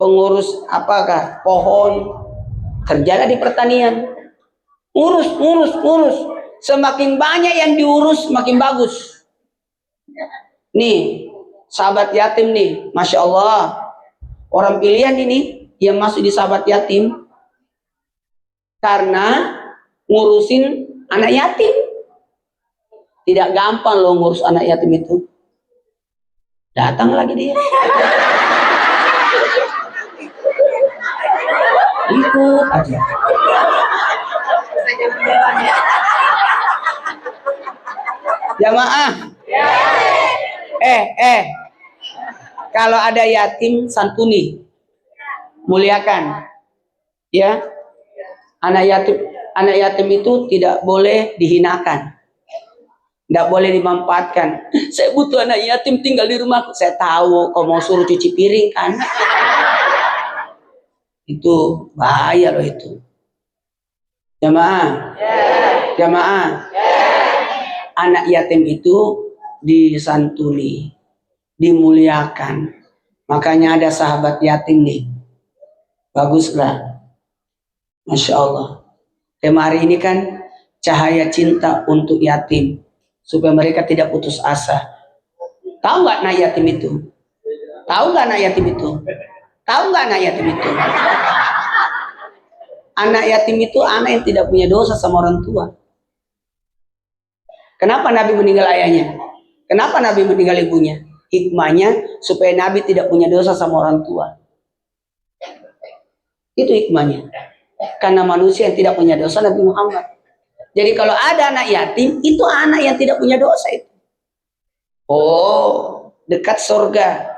Pengurus apakah? Pohon. Kerjalah di pertanian. Urus. Semakin banyak yang diurus, semakin bagus. Nih, sahabat yatim nih, Masya Allah. Orang pilihan ini yang masuk di sahabat yatim karena ngurusin anak yatim. Tidak gampang loh ngurus anak yatim itu. Datang lagi dia. Ikut aja. Jamaah. Kalau ada yatim, santuni, muliakan, ya. Anak yatim itu tidak boleh dihinakan, tidak boleh dimanfaatkan. Saya butuh anak yatim tinggal di rumahku. Saya tahu kau mau suruh cuci piring kan? Itu bahaya loh itu. Jamaah, anak yatim itu disantuni, dimuliakan. Makanya ada sahabat yatim nih. Baguslah. Masya Allah. Tema hari ini kan cahaya cinta untuk yatim. Supaya mereka tidak putus asa. Tahu nggak anak yatim itu? Tahu nggak anak yatim itu? Tahu nggak anak yatim itu? Anak yatim itu anak yang tidak punya dosa sama orang tua. Kenapa Nabi meninggal ayahnya? Kenapa Nabi meninggal ibunya? Hikmahnya supaya Nabi tidak punya dosa sama orang tua. Itu hikmahnya. Karena manusia yang tidak punya dosa Nabi Muhammad. Jadi kalau ada anak yatim, itu anak yang tidak punya dosa itu. Oh, dekat surga.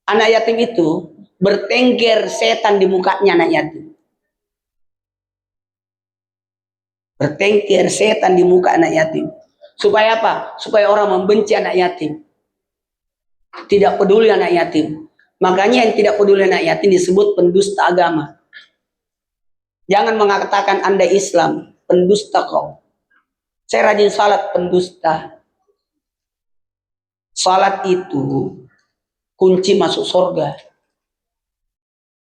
Anak yatim itu bertengger setan di mukanya anak yatim. Bertengger setan di muka anak yatim. Supaya apa? Supaya orang membenci anak yatim. Tidak peduli anak yatim. Makanya yang tidak peduli anak yatim disebut pendusta agama. Jangan mengatakan Anda Islam, pendusta kau. Saya rajin salat, pendusta. Salat itu kunci masuk surga.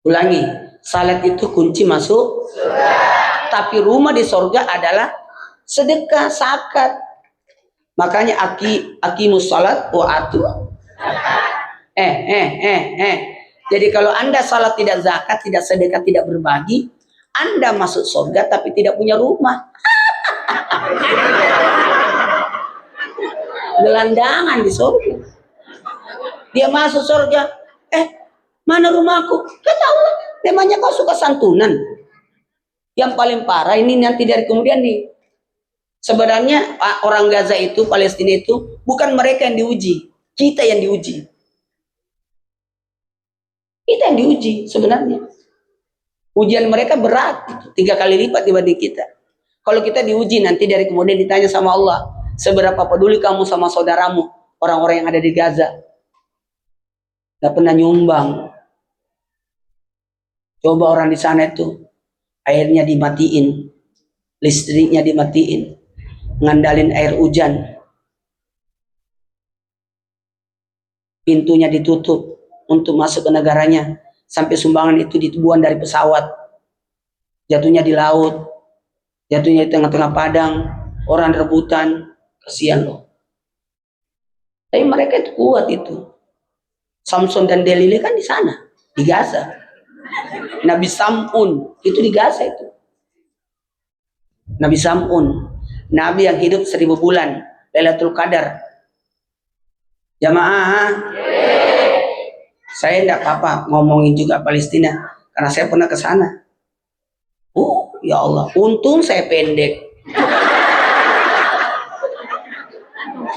Ulangi, salat itu kunci masuk surga. Tapi rumah di surga adalah sedekah, zakat. Makanya aqimus salat wa atu. Jadi kalau Anda salat tidak zakat, tidak sedekah, tidak berbagi, Anda masuk surga tapi tidak punya rumah. Gelandangan di surga. Dia masuk surga, mana rumahku? Kata Allah, memangnya kau suka santunan? Yang paling parah ini nanti dari kemudian nih. Sebenarnya orang Gaza itu, Palestina itu, bukan mereka yang diuji, kita yang diuji. Kita yang diuji sebenarnya. Ujian mereka berat, 3 kali lipat dibanding kita. Kalau kita diuji nanti dari kemudian ditanya sama Allah, seberapa peduli kamu sama saudaramu, orang-orang yang ada di Gaza? Gak pernah nyumbang. Coba orang di sana itu, airnya dimatiin, listriknya dimatiin, ngandalin air hujan, pintunya ditutup untuk masuk ke negaranya, sampai sumbangan itu dibuang dari pesawat, jatuhnya di laut, jatuhnya di tengah-tengah padang, orang rebutan, kasihan loh. Tapi mereka itu kuat itu. Samson dan Delila kan di sana, di Gaza. Nabi Sam'un itu di Gaza itu. Nabi Sam'un, Nabi yang hidup 1000 bulan, Lailatul Qadar. Jamaah, saya tidak apa-apa ngomongin juga Palestina, karena saya pernah ke sana. Ya Allah, untung saya pendek.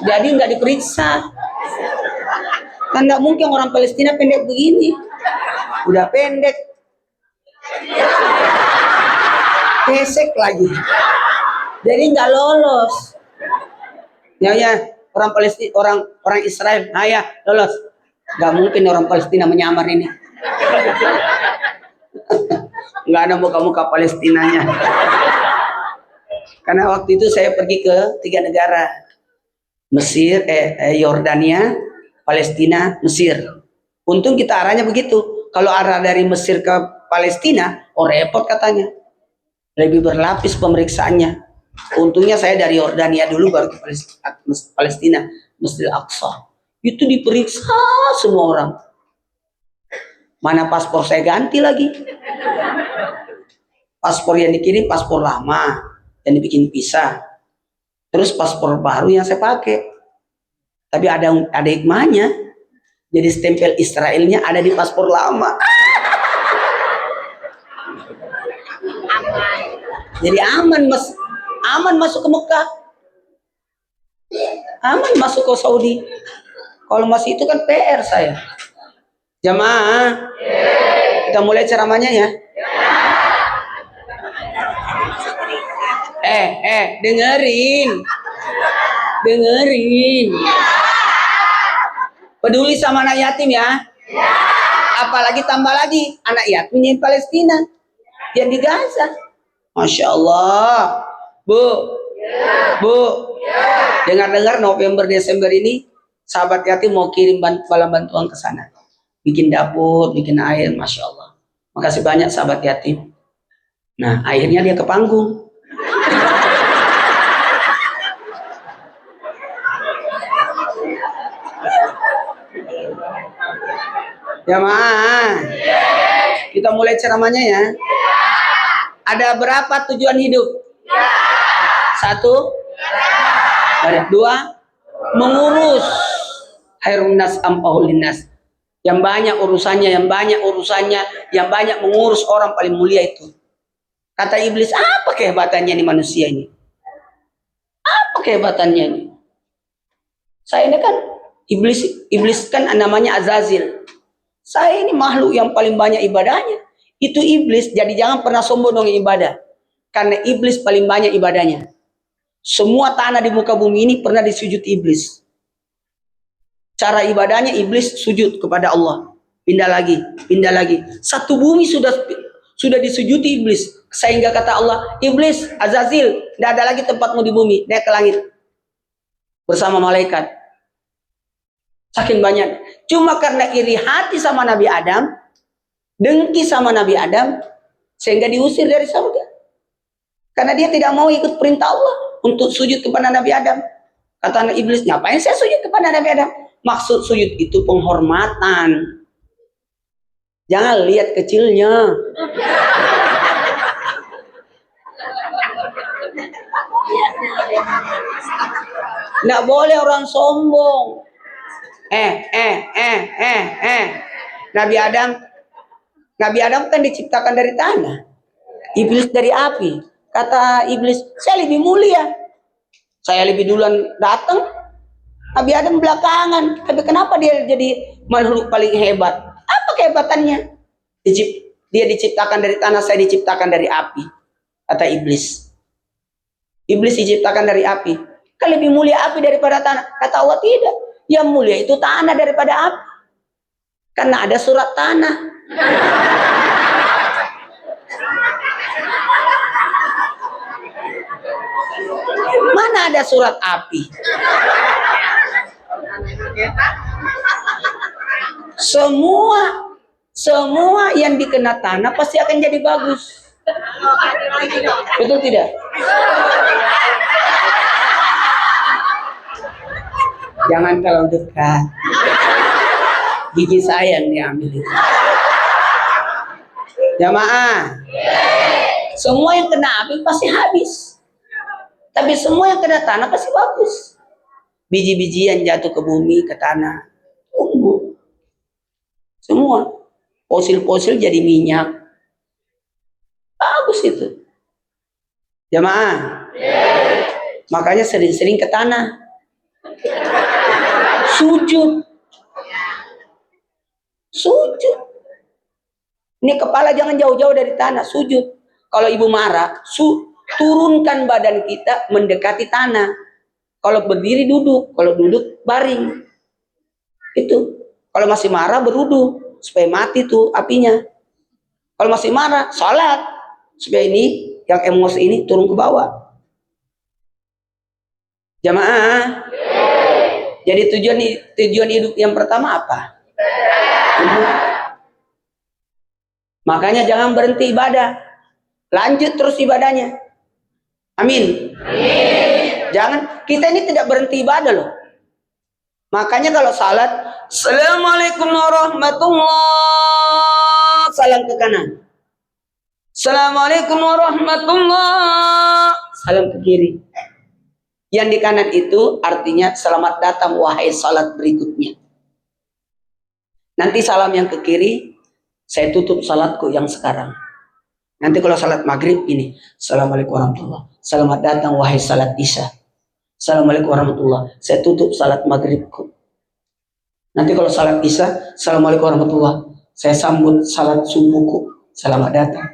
Jadi nggak diperiksa. Kan nggak mungkin orang Palestina pendek begini. Udah pendek, pesek lagi. Jadi nggak lolos. Ya, orang Palestina, orang Israel, ya lolos. Nggak mungkin orang Palestina menyamar ini. Nggak ada muka-muka Palestinanya. Karena waktu itu saya pergi ke 3 negara. Mesir, Yordania, Palestina, Mesir. Untung kita arahnya begitu. Kalau arah dari Mesir ke Palestina, repot katanya. Lebih berlapis pemeriksaannya. Untungnya saya dari Yordania dulu baru ke Palestina, Masjid Al-Aqsa. Itu diperiksa semua orang. Mana paspor saya ganti lagi. Paspor yang dikirim paspor lama, yang dibikin pisah. Terus paspor baru yang saya pakai. Tapi ada hikmahnya. Jadi stempel Israelnya ada di paspor lama. Jadi aman masuk ke Mekah. Aman masuk ke Saudi. Kalau masih itu kan PR saya. Jamaah, kita mulai ceramahnya ya. Dengerin. Peduli sama anak yatim ya. Apalagi tambah lagi anak yatim di Palestina, yang di Gaza. Masya Allah, Bu, dengar-dengar November Desember ini sahabat yatim mau kirim bantuan ke sana, bikin dapur, bikin air, Masya Allah. Makasih banyak sahabat yatim. Nah, akhirnya dia ke panggung. Jamaah, kita mulai ceramahnya ya. Ada berapa tujuan hidup? 1, 2, mengurus. Khairun nas amfahul linnas. Yang banyak urusannya, yang banyak mengurus orang paling mulia itu. Kata iblis, apa kehebatannya nih manusia ini? Apa kehebatannya ini? Saya ini kan iblis kan namanya Azazil. Saya ini makhluk yang paling banyak ibadahnya. Itu iblis, jadi jangan pernah sombong dengan ibadah. Karena iblis paling banyak ibadahnya. Semua tanah di muka bumi ini pernah disujud iblis. Cara ibadahnya iblis sujud kepada Allah. Pindah lagi. Satu bumi sudah disujuti iblis. Sehingga kata Allah, iblis, Azazil, tidak ada lagi tempatmu di bumi, naik ke langit. Bersama malaikat. Saking banyak. Cuma karena iri hati sama Nabi Adam, dengki sama Nabi Adam, sehingga diusir dari surga. Karena dia tidak mau ikut perintah Allah untuk sujud kepada Nabi Adam. Kata iblis, ngapain saya sujud kepada Nabi Adam? Maksud sujud itu penghormatan. Jangan lihat kecilnya. Nggak boleh orang sombong. Nabi Adam kan diciptakan dari tanah, iblis dari api. Kata iblis, saya lebih mulia, saya lebih duluan datang, Nabi Adam belakangan. Tapi kenapa dia jadi makhluk paling hebat? Apa kehebatannya? Dia diciptakan dari tanah, saya diciptakan dari api. Kata iblis, iblis diciptakan dari api, kan lebih mulia api daripada tanah. Kata Allah, tidak, yang mulia itu tanah daripada api. Karena ada surat tanah. Mana ada surat api? Semua yang dikena tanah pasti akan jadi bagus. Betul tidak? Jangan kalau dekat. Gigi saya yang diambil itu. Jamaah, semua yang kena api pasti habis. Tapi semua yang kena tanah pasti bagus. Biji-bijian jatuh ke bumi, ke tanah, tumbuh. Semua fosil-fosil jadi minyak. Bagus itu. Jamaah. Makanya sering-sering ke tanah. Sujud. Sujud. Ini kepala jangan jauh-jauh dari tanah, sujud. Kalau ibu marah, turunkan badan kita mendekati tanah. Kalau berdiri duduk, kalau duduk baring. Itu. Kalau masih marah berwudu supaya mati tuh apinya. Kalau masih marah, sholat supaya ini yang emosi ini turun ke bawah. Jamaah. Jadi tujuan hidup yang pertama apa? Makanya jangan berhenti ibadah. Lanjut terus ibadahnya. Amin. Jangan, kita ini tidak berhenti ibadah loh. Makanya kalau salat, Assalamualaikum warahmatullah, salam ke kanan. Assalamualaikum warahmatullah, salam ke kiri. Yang di kanan itu artinya selamat datang wahai salat berikutnya. Nanti salam yang ke kiri, saya tutup salatku yang sekarang. Nanti kalau salat maghrib ini, Assalamualaikum warahmatullah, selamat datang wahai salat isya. Assalamualaikum warahmatullah, saya tutup salat maghribku. Nanti kalau salat isya, Assalamualaikum warahmatullah, saya sambut salat subuhku, selamat datang.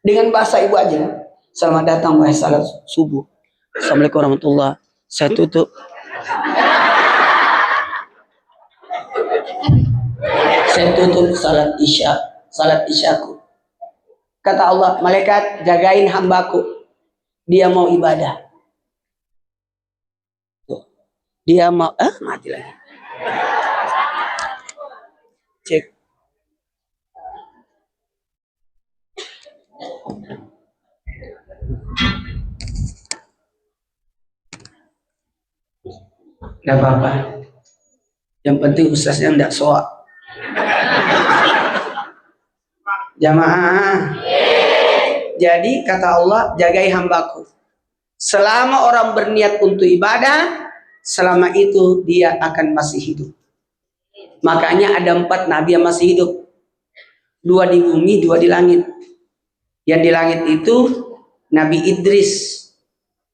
Dengan bahasa ibu aja, selamat datang wahai salat subuh. Assalamualaikum warahmatullah, saya tutup. Saya tutup salat isyaku. Kata Allah, malaikat jagain hambaku. Dia mau ibadah. Dia mau, mati lagi. Cek. Gak apa-apa. Yang penting ustaznya enggak soak. Jamaah. Jadi kata Allah, jagai hambaku. Selama orang berniat untuk ibadah, selama itu dia akan masih hidup. Makanya ada 4 nabi yang masih hidup. 2 di bumi, 2 di langit. Yang di langit itu Nabi Idris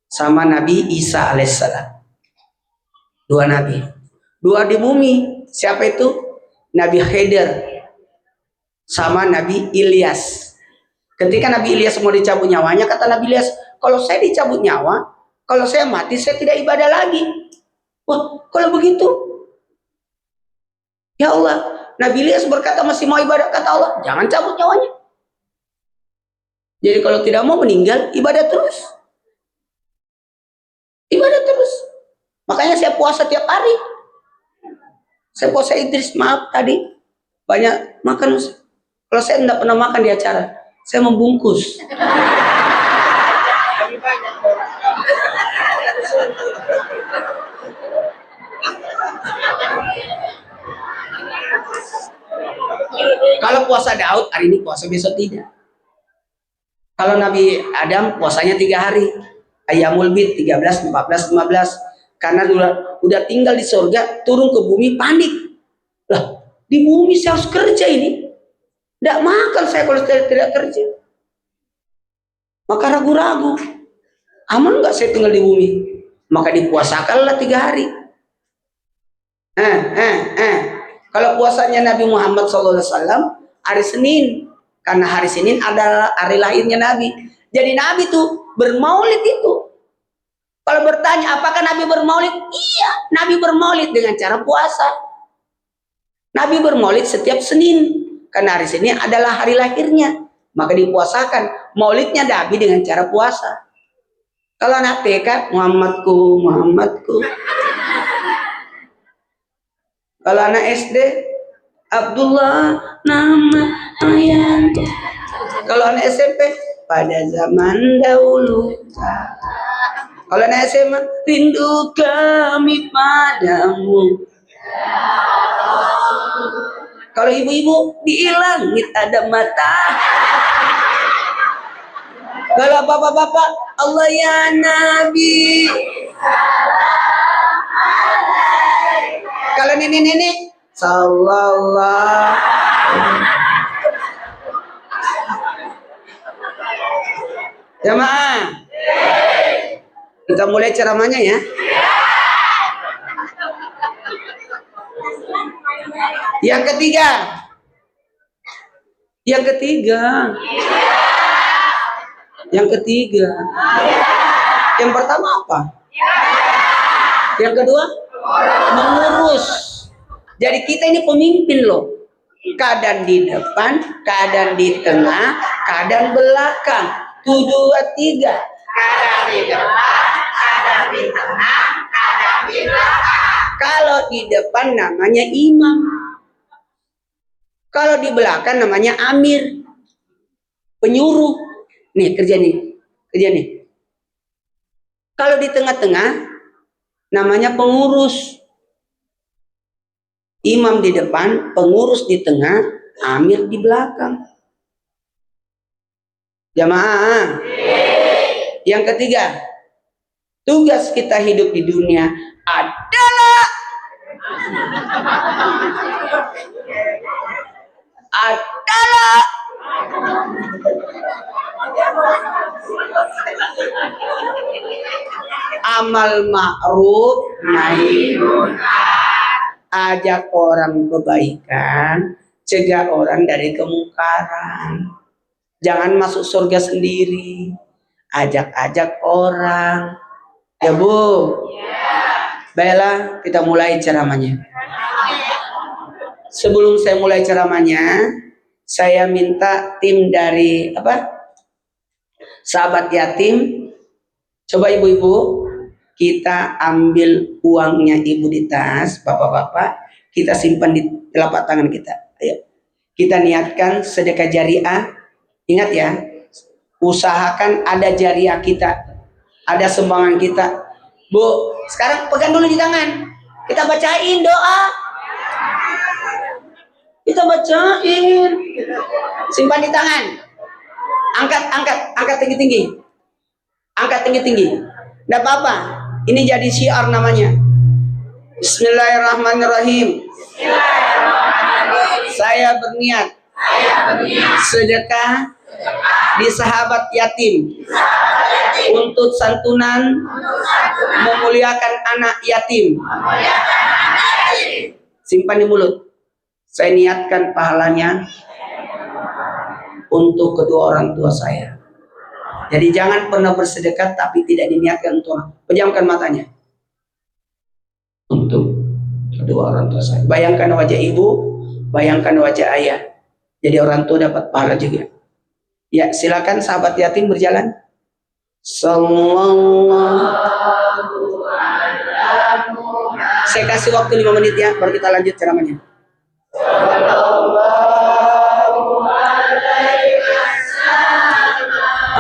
sama Nabi Isa alaihissalam. 2 nabi. 2 di bumi, siapa itu? Nabi Khidir sama Nabi Ilyas. Ketika Nabi Ilyas mau dicabut nyawanya, kata Nabi Ilyas, kalau saya dicabut nyawa, kalau saya mati, saya tidak ibadah lagi. Wah, kalau begitu, ya Allah, Nabi Ilyas berkata masih mau ibadah, kata Allah, jangan cabut nyawanya. Jadi kalau tidak mau meninggal, ibadah terus. Ibadah terus. Makanya saya puasa tiap hari. Saya puasa Idris, maaf tadi banyak makan. Kalau saya tidak pernah makan di acara, saya membungkus. Kalau puasa Daud, hari ini puasa, besok tidak. Kalau Nabi Adam puasanya 3 hari. Ayyamul bid 13, 14, 15. Karena udah tinggal di surga, turun ke bumi panik. Lah, di bumi saya harus kerja ini. Tidak makan saya kalau saya tidak kerja. Maka ragu-ragu. Aman nggak saya tinggal di bumi? Maka dipuasakanlah 3 hari. Kalau puasanya Nabi Muhammad SAW hari Senin. Karena hari Senin adalah hari lahirnya Nabi. Jadi Nabi tuh bermaulid itu. Kalau bertanya apakah Nabi bermaulid? Iya, Nabi bermaulid dengan cara puasa. Nabi bermaulid setiap Senin. Karena hari Senin adalah hari lahirnya. Maka dipuasakan maulidnya Nabi dengan cara puasa. Kalau anak TK, Muhammadku. Kalau anak SD, Abdullah nama ayah. Kalau anak SMP, pada zaman dahulu. Kalau anak SMA, rindu kami padamu. Kalau ibu-ibu, di langit ada mata. Kalau bapak-bapak, Allah ya Nabi. Kalau nenek-nenek, sallallahu. Jamaah. Kita mulai ceramahnya ya. Yang ketiga. Yang ketiga. Yang ketiga. Yang pertama apa? Yang kedua? Mengurus. Jadi kita ini pemimpin loh. Kadang di depan, kadang di tengah, kadang belakang. 1, 2, 3. Kadang di depan, kadang di tengah, kadang di belakang. Kalau di depan namanya imam. Kalau di belakang namanya amir. Penyuruh. Nih, kerja nih. Kerja nih. Kalau di tengah-tengah namanya pengurus. Imam di depan, pengurus di tengah, amir di belakang. Jamaah. Yang ketiga, tugas kita hidup di dunia adalah amal ma'ruf nahi munkar, ajak orang kebaikan, cegah orang dari kemungkaran. Jangan masuk surga sendiri, ajak-ajak orang. Ya Bu? Baiklah, kita mulai ceramahnya. Sebelum saya mulai ceramahnya, saya minta tim dari sahabat yatim. Coba ibu-ibu, kita ambil uangnya ibu di tas, bapak-bapak, kita simpan di telapak tangan kita. Ayo, kita niatkan sedekah jariah. Ingat ya, usahakan ada jariah kita, ada sumbangan kita. Bu, sekarang pegang dulu di tangan. Kita bacain doa. Kita bacain. Simpan di tangan. Angkat tinggi-tinggi. Angkat tinggi-tinggi. Enggak apa-apa. Ini jadi syiar namanya. Bismillahirrahmanirrahim. Saya berniat sedekah di sahabat yatim untuk santunan memuliakan anak yatim. Simpan di mulut. Saya niatkan pahalanya untuk kedua orang tua saya. Jadi jangan pernah bersedekah tapi tidak diniatkan untuk orang. Pejamkan matanya. Untuk kedua orang tua saya. Bayangkan wajah ibu, bayangkan wajah ayah. Jadi orang tua dapat pahala juga. Ya, silakan sahabat yatim berjalan. Saya kasih waktu 5 menit ya, baru kita lanjut ceramahnya.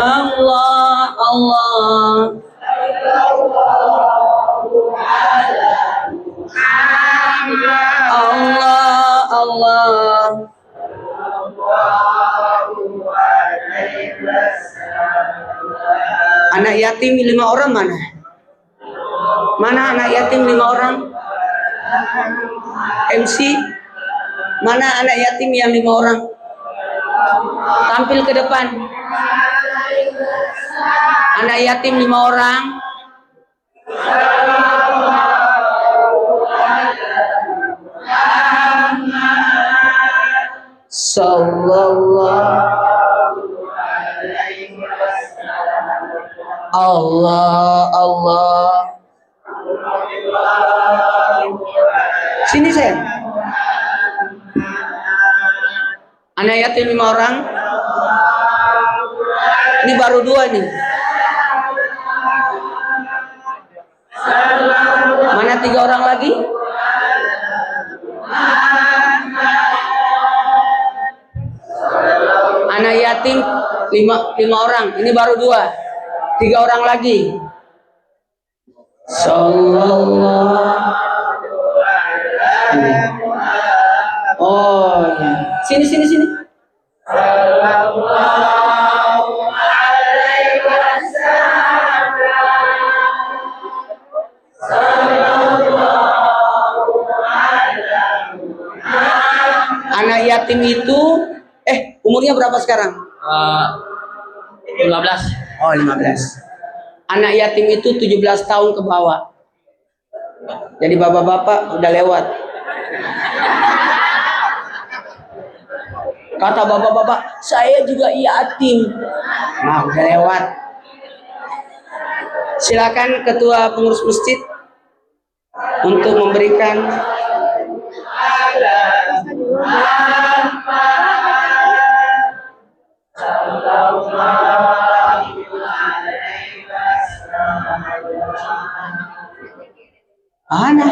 Allah, Allah. Allah, Allah. Anak yatim 5 orang mana? Mana anak yatim 5 orang? MC, mana anak yatim yang 5 orang? Tampil ke depan. Anak yatim 5 orang. Sallallahu Allah, Allah. Sini saya. Anak yatim 5 orang. Ini baru 2 nih. Mana 3 orang lagi? Anak yatim 5 orang. Ini baru 2. 3 orang lagi. Sallallahu. Oh ya. Sini. Anak yatim itu umurnya berapa sekarang? 15. Oh, 15. Anak yatim itu 17 tahun ke bawah. Jadi bapak-bapak udah lewat. Kata bapak-bapak, saya juga yatim. Nah, udah lewat. Silakan ketua pengurus masjid untuk memberikan Ana.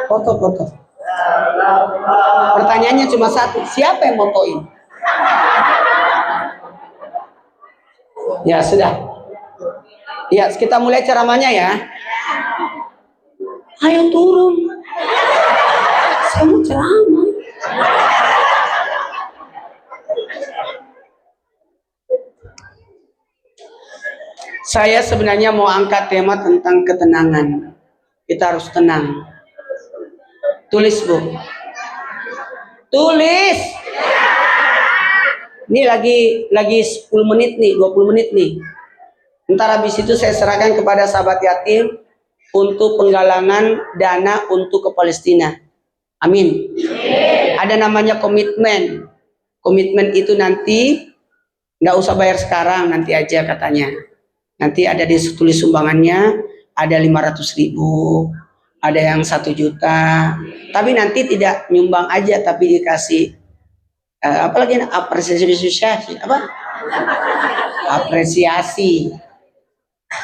Foto-foto. Pertanyaannya cuma satu, siapa yang motoin? Ya sudah. Ya, kita mulai ceramahnya ya. Ayo turun. Saya mau ceramah. Saya sebenarnya mau angkat tema tentang ketenangan. Kita harus tenang. Tulis, Bu. Tulis. Ini lagi 10 menit nih, 20 menit nih. Ntar habis itu saya serahkan kepada sahabat yatim untuk penggalangan dana untuk ke Palestina. Amin. Ada namanya komitmen. Komitmen itu nanti nggak usah bayar sekarang, nanti aja katanya. Nanti ada ditulis sumbangannya, ada 500.000, ada yang 1 juta. Tapi nanti tidak nyumbang aja, tapi dikasih apalagi apresiasi apa? Apresiasi.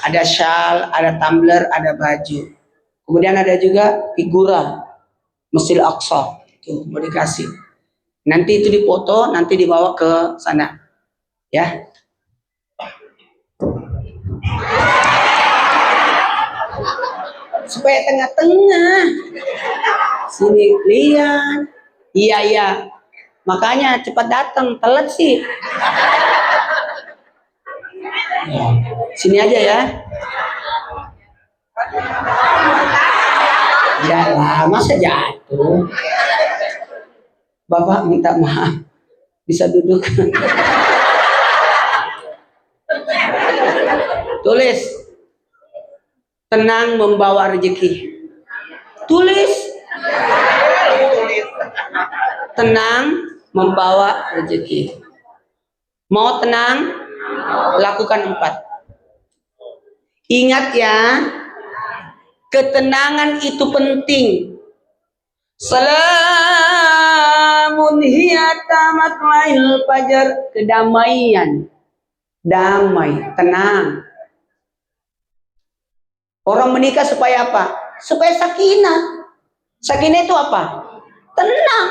Ada shawl, ada tumbler, ada baju. Kemudian ada juga figura Masjid Al-Aqsa. Tuh, mau dikasih. Nanti itu dipoto, nanti dibawa ke sana. Ya. Supaya tengah-tengah. Sini lihat. Iya. Makanya cepat datang, telat sih. Sini aja ya. Ya lah, masa jatuh. Bapak minta maaf. Bisa duduk. Tulis. Tenang membawa rezeki. Tulis. Tenang membawa rezeki. Mau tenang? Lakukan 4. Ingat ya, ketenangan itu penting. Salamun hiya tamat lail fajar, kedamaian. Damai, tenang. Orang menikah supaya apa? Supaya sakinah. Sakinah itu apa? Tenang.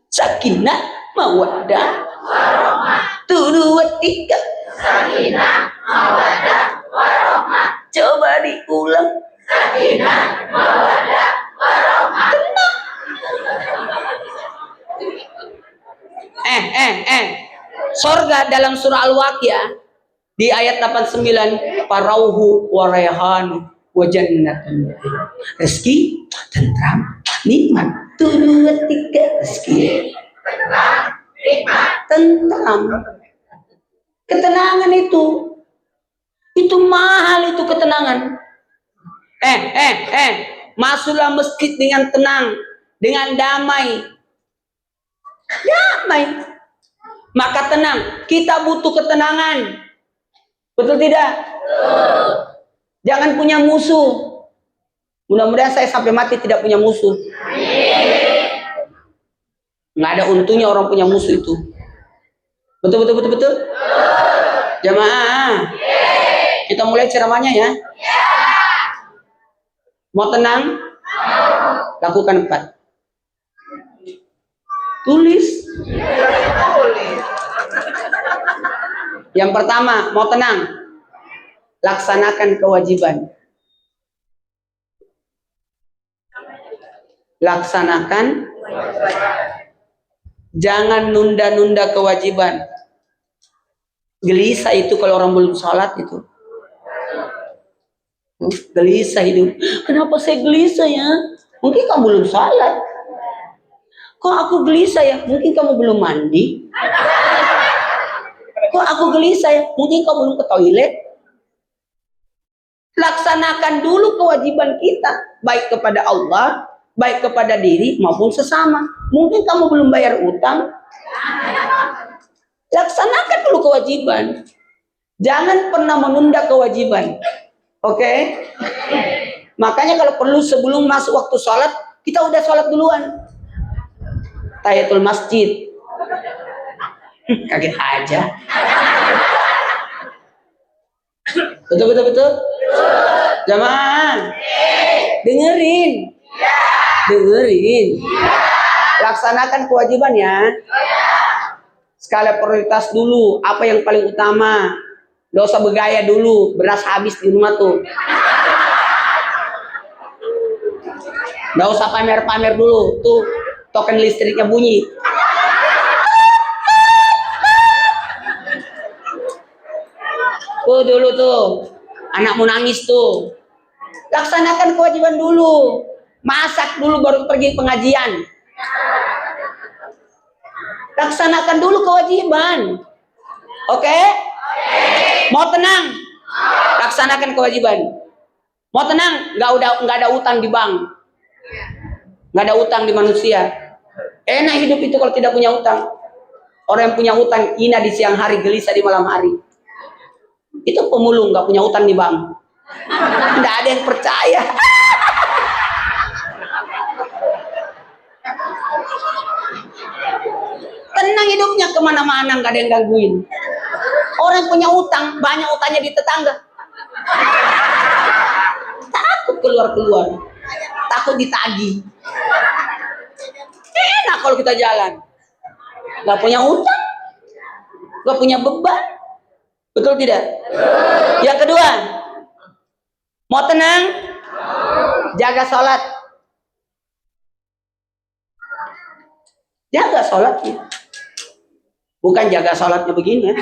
Sakinah, mawaddah, warahmah. 1, 2, 3. Sakinah, mawaddah, warahmah. Coba diulang. Sakinah, mawaddah, warahmah. Tenang. Sorga dalam surah Al-Waqiah di ayat 89, farauhu wa rayhanu wa jannatun. Rezeki, tentram, nikmat. 1, 2, 3. Rezeki, tentram. Ketenangan itu mahal, itu ketenangan. Masuklah masjid dengan tenang, dengan damai. Maka tenang, kita butuh ketenangan. Betul tidak? Jangan punya musuh. Mudah-mudahan saya sampai mati tidak punya musuh. Nggak ada untungnya orang punya musuh itu. Betul. Jamaah. Kita mulai ceramahnya ya. Mau tenang? Lakukan 4. Tulis. Yang pertama, mau tenang, laksanakan kewajiban. Laksanakan Jangan nunda-nunda kewajiban. Gelisah itu kalau orang belum sholat itu. Gelisah hidup. Kenapa saya gelisah ya? Mungkin kamu belum sholat. Kok aku gelisah ya? Mungkin kamu belum mandi. Kok aku gelisah ya? Mungkin kamu belum ke toilet. Laksanakan dulu kewajiban kita, baik kepada Allah, baik kepada diri maupun sesama. Mungkin kamu belum bayar utang. Laksanakan dulu kewajiban. Jangan pernah menunda kewajiban. Oke? Makanya kalau perlu sebelum masuk waktu sholat, kita udah sholat duluan. Tahiyatul masjid. Kaget aja. Betul. Jamaah. Dengerin. Laksanakan kewajiban ya. Skala prioritas dulu. Apa yang paling utama? Gak usah bergaya dulu. Beras habis di rumah tuh. Gak usah pamer-pamer dulu. Tuh token listriknya bunyi. Tuh dulu tuh. Anakmu nangis tuh. Laksanakan kewajiban dulu. Masak dulu baru pergi pengajian. Laksanakan dulu kewajiban. Oke? Mau tenang? Laksanakan kewajiban. Mau tenang? Nggak ada utang di bank. Nggak ada utang di manusia. Enak hidup itu kalau tidak punya utang. Orang yang punya utang hina di siang hari, gelisah di malam hari. Itu pemulung, nggak punya utang di bank. Nggak ada yang percaya. Tenang hidupnya, kemana-mana nggak ada yang gangguin. Orang yang punya utang, banyak utangnya di tetangga. Takut keluar-keluar. Takut ditagih. Enak kalau kita jalan. Nggak punya utang. Nggak punya beban. Betul tidak? Yang kedua, mau tenang? Jaga sholat. Jaga sholatnya. Bukan jaga sholatnya begini ya.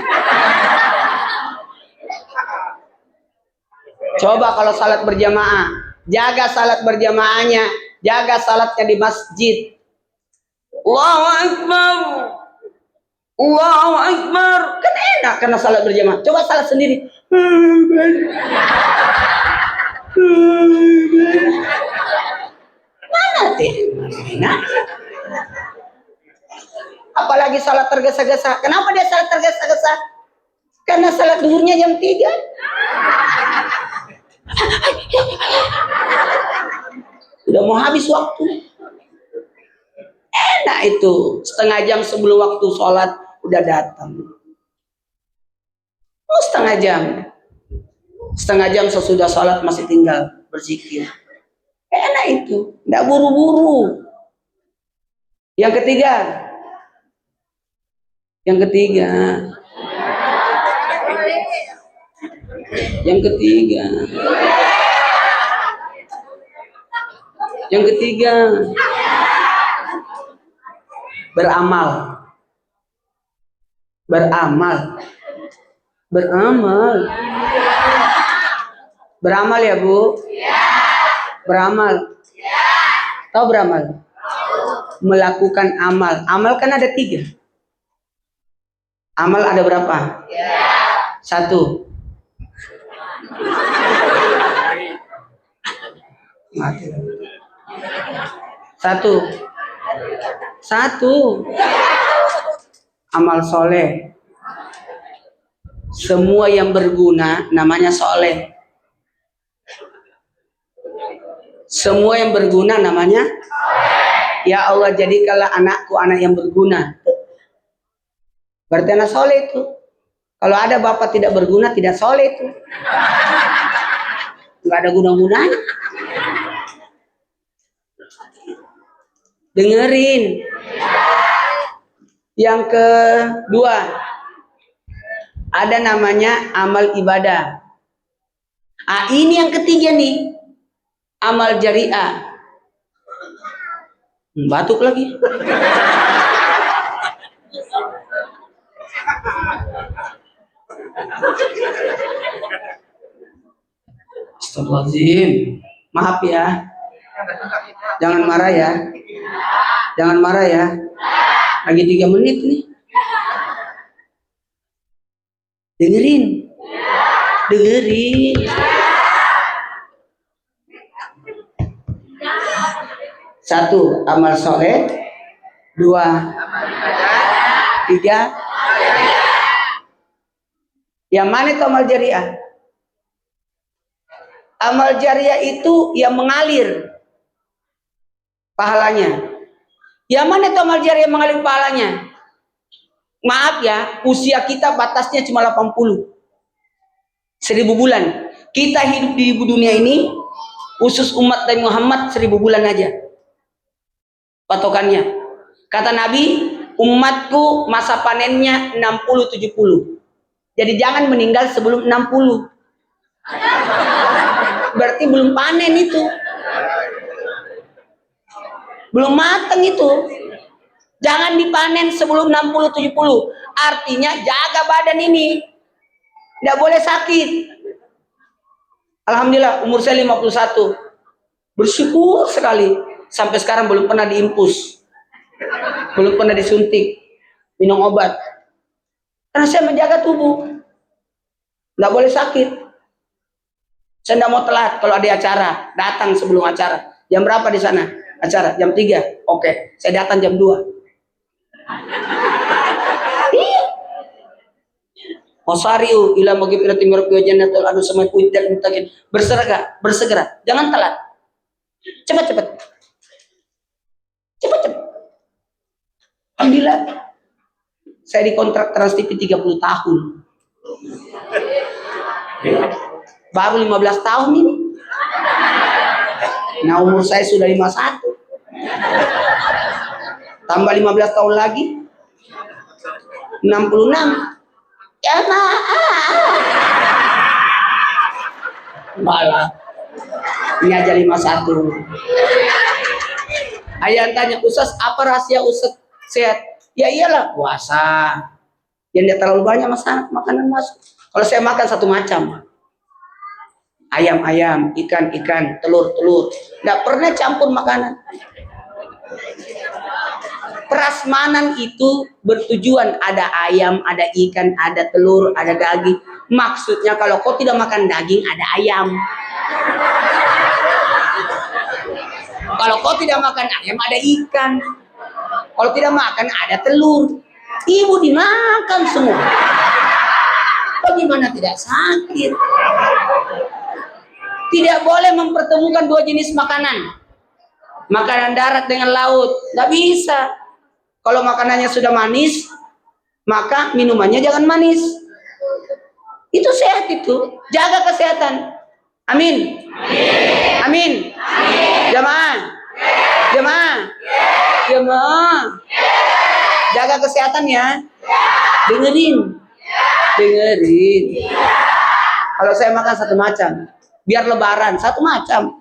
Coba kalau salat berjamaah, jaga salat berjamaahnya, jaga salatnya di masjid. Allahu Akbar. Allahu Akbar. Kan enak karena salat berjamaah. Coba salat sendiri. Mana enak? Apalagi salat tergesa-gesa. Kenapa dia salat tergesa-gesa? Karena salat zuhurnya jam 3. Udah mau habis waktu. Enak itu. Setengah jam sebelum waktu sholat udah datang. Oh, setengah jam. Setengah jam sesudah sholat masih tinggal berzikir. Enak itu. Nggak buru-buru. Yang ketiga. Yang ketiga. Yang ketiga. Yang ketiga. Beramal. Beramal. Beramal. Beramal ya, Bu? Beramal. Tahu beramal? Melakukan amal. Amal kan ada 3. Amal ada berapa? 1. Mati. 1. Amal soleh. Semua yang berguna namanya soleh. Semua yang berguna namanya ya Allah, jadikanlah anakku anak yang berguna. Berarti anak soleh itu. Kalau ada bapak tidak berguna, tidak soleh itu. Nggak ada guna-gunanya. Dengerin. Yang kedua, ada namanya amal ibadah. Ini yang ketiga nih, amal jariah. Batuk lagi. Astagfirullahaladzim. Maaf ya. Jangan marah ya. Jangan marah ya. Lagi 3 menit nih. Dengerin. Dengerin. Satu, amal soleh. 2, 3. Yang mana itu amal jariah? Amal jariah itu yang mengalir pahalanya. Yang mana itu amal jariah yang mengalir pahalanya? Maaf ya, usia kita batasnya cuma 80. 1000 bulan. Kita hidup di dunia ini, khusus umat Nabi Muhammad 1000 bulan aja. Patokannya. Kata Nabi, umatku masa panennya 60-70. Jadi jangan meninggal sebelum 60. Berarti belum panen itu. Belum matang itu. Jangan dipanen sebelum 60-70. Artinya jaga badan ini. Tidak boleh sakit. Alhamdulillah umur saya 51. Bersyukur sekali. Sampai sekarang belum pernah diimpus. Belum pernah disuntik. Minum obat. Karena saya menjaga tubuh. Tidak boleh sakit. Saya tidak mau telat kalau ada acara. Datang sebelum acara. Jam berapa di sana? Acara jam 3. Oke, saya datang jam 2. Iya. Wasariu ila magfiratin min rabbikum wa jannatul adu samai kuidat mutakin. Bersegera. Jangan telat. Cepat. Alhamdulillah. Saya dikontrak Trans TV 30 tahun. Baru 15 tahun ini. Nah, umur saya sudah 51. Tambah 15 tahun lagi 66. Ya malah ini aja 51. Ayah tanya, Ustaz, apa rahasia Ustaz sehat? Ya iyalah puasa. Yang tidak terlalu banyak makanan masuk. Kalau saya makan satu macam. Ayam, ikan, telur. Tidak pernah campur makanan. Prasmanan itu bertujuan ada ayam, ada ikan, ada telur, ada daging. Maksudnya kalau kau tidak makan daging, ada ayam. Kalau kau tidak makan ayam, ada ikan. Kalau tidak makan, ada telur. Ibu dimakan semua. Bagaimana tidak sakit? Tidak boleh mempertemukan dua jenis makanan. Makanan darat dengan laut. Nggak bisa. Kalau makanannya sudah manis, maka minumannya jangan manis. Itu sehat itu. Jaga kesehatan. Amin. Amin. Jamaah. Jaga kesehatan ya. Dengerin. Kalau saya makan satu macam, biar lebaran satu macam.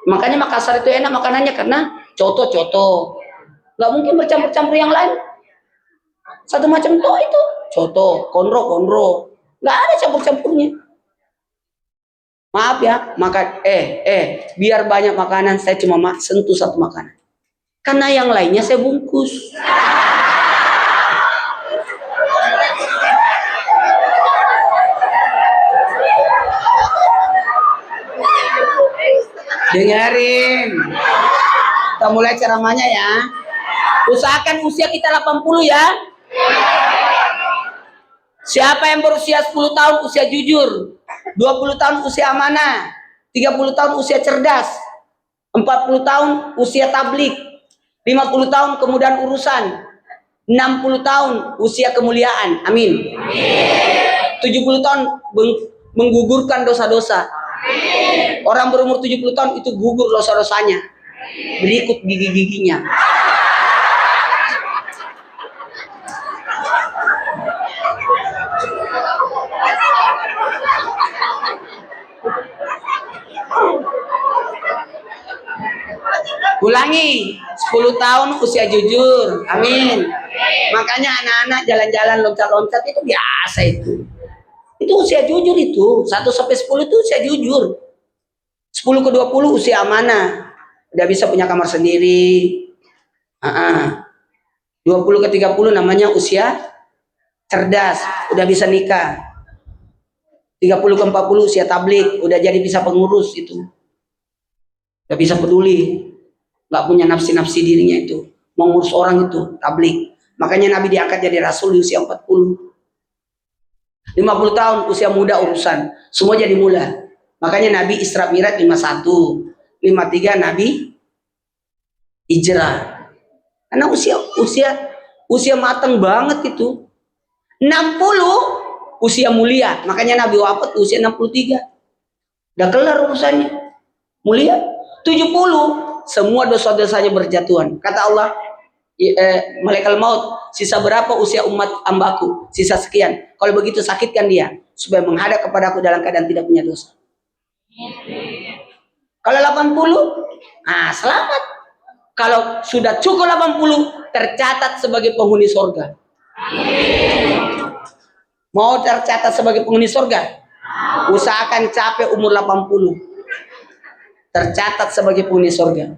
Makanya Makassar itu enak makanannya karena coto. Nggak mungkin bercampur-campur yang lain. Satu macam toh itu. Coto, konro. Nggak ada campur-campurnya. Maaf ya, makan biar banyak makanan, saya cuma sentuh satu makanan. Karena yang lainnya saya bungkus. Dengerin. Kita mulai ceramahnya ya. Usahakan usia kita 80 ya. Siapa yang berusia 10 tahun usia jujur, 20 tahun usia amanah, 30 tahun usia cerdas, 40 tahun usia tablik, 50 tahun kemudahan urusan, 60 tahun usia kemuliaan. Amin. 70 tahun menggugurkan dosa-dosa. Orang berumur 70 tahun itu gugur dosa-dosanya. Berikut gigi-giginya. Ulangi, 10 tahun usia jujur. Amin. Makanya anak-anak jalan-jalan loncat-loncat itu biasa itu. Itu usia jujur itu. 1 sampai 10 itu usia jujur. 10 ke 20 usia amanah. Udah bisa punya kamar sendiri. 20 ke 30 namanya usia cerdas, udah bisa nikah. 30 ke 40 usia tablik, udah jadi bisa pengurus itu. Udah bisa peduli. Nggak punya nafsi-nafsi dirinya itu. Mengurus orang itu, tablik. Makanya Nabi diangkat jadi Rasul di usia 40. 50 tahun usia muda urusan. Semua jadi mula. Makanya Nabi Isra Mi'raj 51. 53 Nabi hijrah. Karena usia matang banget itu. 60 usia mulia. Makanya Nabi wafat usia 63. Udah kelar urusannya. Mulia. 70 semua dosa-dosanya berjatuhan. Kata Allah, malaikat maut, sisa berapa usia umat hambaku? Sisa sekian. Kalau begitu sakitkan dia supaya menghadap kepadaku dalam keadaan tidak punya dosa. Kalau 80, selamat. Kalau sudah cukup 80, tercatat sebagai penghuni sorga. Mau tercatat sebagai penghuni sorga? Usahakan capek umur 80. Tercatat sebagai penghuni sorga.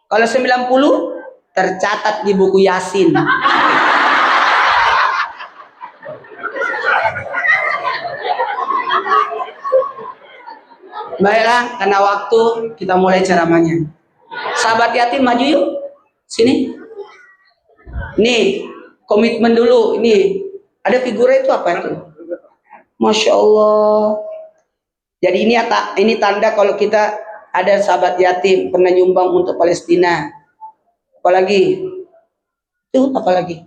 Kalau 90, tercatat di buku Yasin. Baiklah, karena waktu kita mulai ceramahnya. Sahabat yatim maju yuk. Sini. Nih, komitmen dulu. Ini ada figura itu apa itu? Masya Allah. Jadi ini tanda kalau kita ada sahabat yatim pernah nyumbang untuk Palestina. Apalagi? Itu apalagi?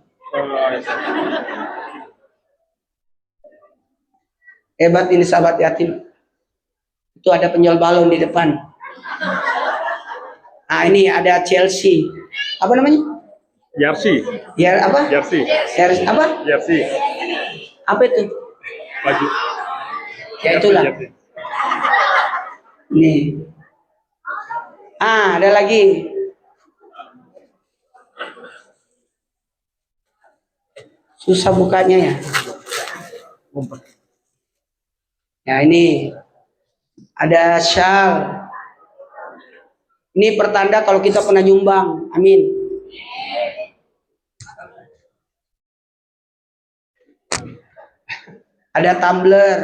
Hebat ini sahabat yatim. Itu ada penjual balon di depan. Ini ada Chelsea. Apa namanya? Jersey. Ya apa? Jersey. Apa? Jersey. Apa itu? Baju. Ya itulah. Nih. Ada lagi. Susah bukanya ya. Ya ini ada syal. Ini pertanda kalau kita pernah nyumbang. Amin. Ada tumbler.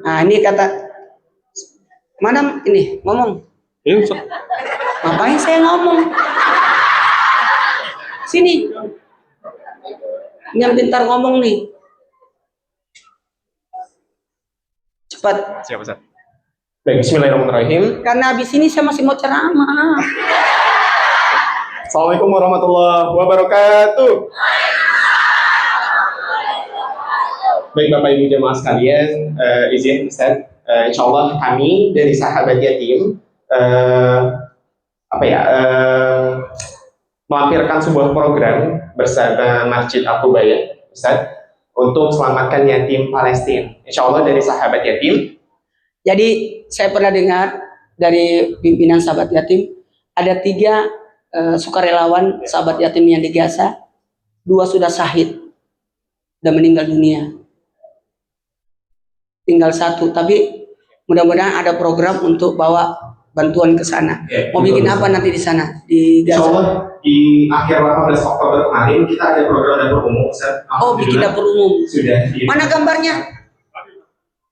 Nah ini kata mana ini ngomong? Ngapain saya ngomong? Sini. Yang pintar ngomong nih. Cepat. Siap, Ustaz. Baik, bismillahirrahmanirrahim. Karena habis ini saya masih mau ceramah. Assalamualaikum warahmatullahi wabarakatuh. Baik Bapak Ibu jemaah sekalian, izin Ustaz, insya Allah kami dari sahabat yatim melampirkan sebuah program bersama Masjid Al-Qubayah, Ustaz, untuk selamatkan yatim Palestina. Insya Allah dari sahabat yatim. Jadi saya pernah dengar dari pimpinan sahabat yatim ada 3 sukarelawan sahabat yatim yang di Gaza, 2 sudah syahid dan meninggal dunia. Tinggal 1, tapi mudah-mudahan ada program untuk bawa bantuan ke sana. Mau bikin apa nanti di sana di Insya Gaza? Allah di akhir 18 Oktober kemarin kita ada program dapur umum, Ustaz. Oh, bikin dapur umum. Sudah. Mana gambarnya?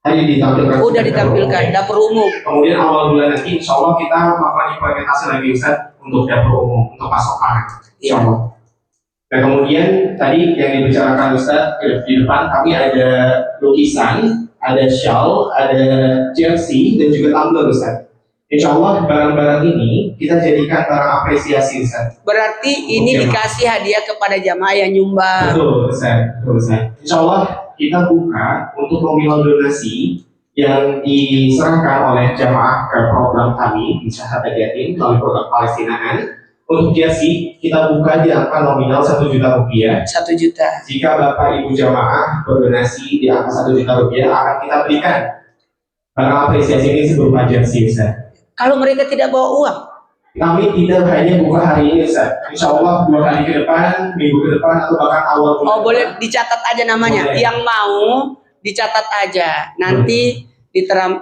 Tadi ditampilkan. Udah ditampilkan dapur umum. Kemudian awal bulan nanti, insya Allah kita melakukan implementasi lagi Ustaz untuk dapur umum, untuk pasokan. Insya Allah. Dan kemudian tadi yang dibicarakan Ustaz di depan kami ada lukisan, ada shawl, ada jersey dan juga tumbler Ustaz. Insya Allah barang-barang ini kita jadikan barang apresiasi Ustaz. Berarti ini dikasih hadiah kepada jamaah yang nyumbang. Betul Ustaz, betul Ustaz. Insya Allah kita buka untuk nominal donasi yang diserahkan oleh jamaah ke program kami di Sahabat Yatim melalui program Palestinaan. Untuk jersey kita buka di angka nominal 1 juta rupiah. 1 juta. Jika Bapak Ibu jamaah berdonasi di angka 1 juta rupiah akan kita berikan barang apresiasi ini berupa jersey Ustaz. Kalau mereka tidak bawa uang, kami tidak hanya buka hari ini Ustaz. Insya Allah 2 hari ke depan, minggu ke depan, atau bahkan awal bulan Oh, boleh depan. dicatat aja namanya. Boleh. Yang mau dicatat aja. Nanti ditransfer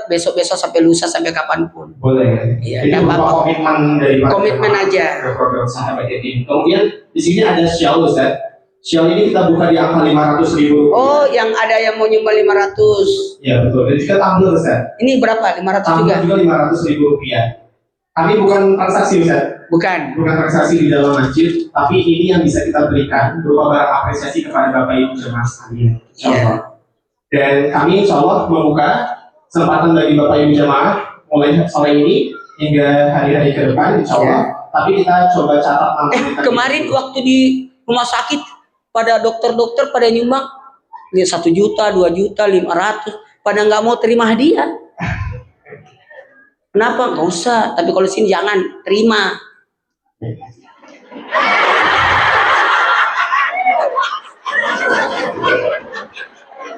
besok-besok sampai lusa sampai kapanpun. Boleh. Iya, Ini nggak berupa apa-apa. komitmen dari Komitmen aja. program sahabat yatim. Kemudian di sini ada Syal Ustaz. Syal ini kita buka di angka 500.000. Oh, yang ada yang mau nyumbang 500. Ya betul. Dan juga tumbler Ustaz. Ini berapa? 500 juga? Tumbler juga 500.000 rupiah. Kami bukan transaksi Ustaz. Bukan. Bukan transaksi di dalam masjid, tapi ini yang bisa kita berikan berupa barang apresiasi kepada Bapak Ibu jemaah sekalian. Insyaallah. Dan kami insya Allah membuka kesempatan bagi Bapak Ibu jemaah mulai sore ini hingga hari-hari ke depan insya Allah. Tapi kita coba catat nama kita. Kemarin waktu di rumah sakit pada dokter-dokter pada nyumbang dia 1 juta, 2 juta, 500 pada nggak mau terima hadiah. Kenapa? Nggak usah. Tapi kalau sini jangan terima.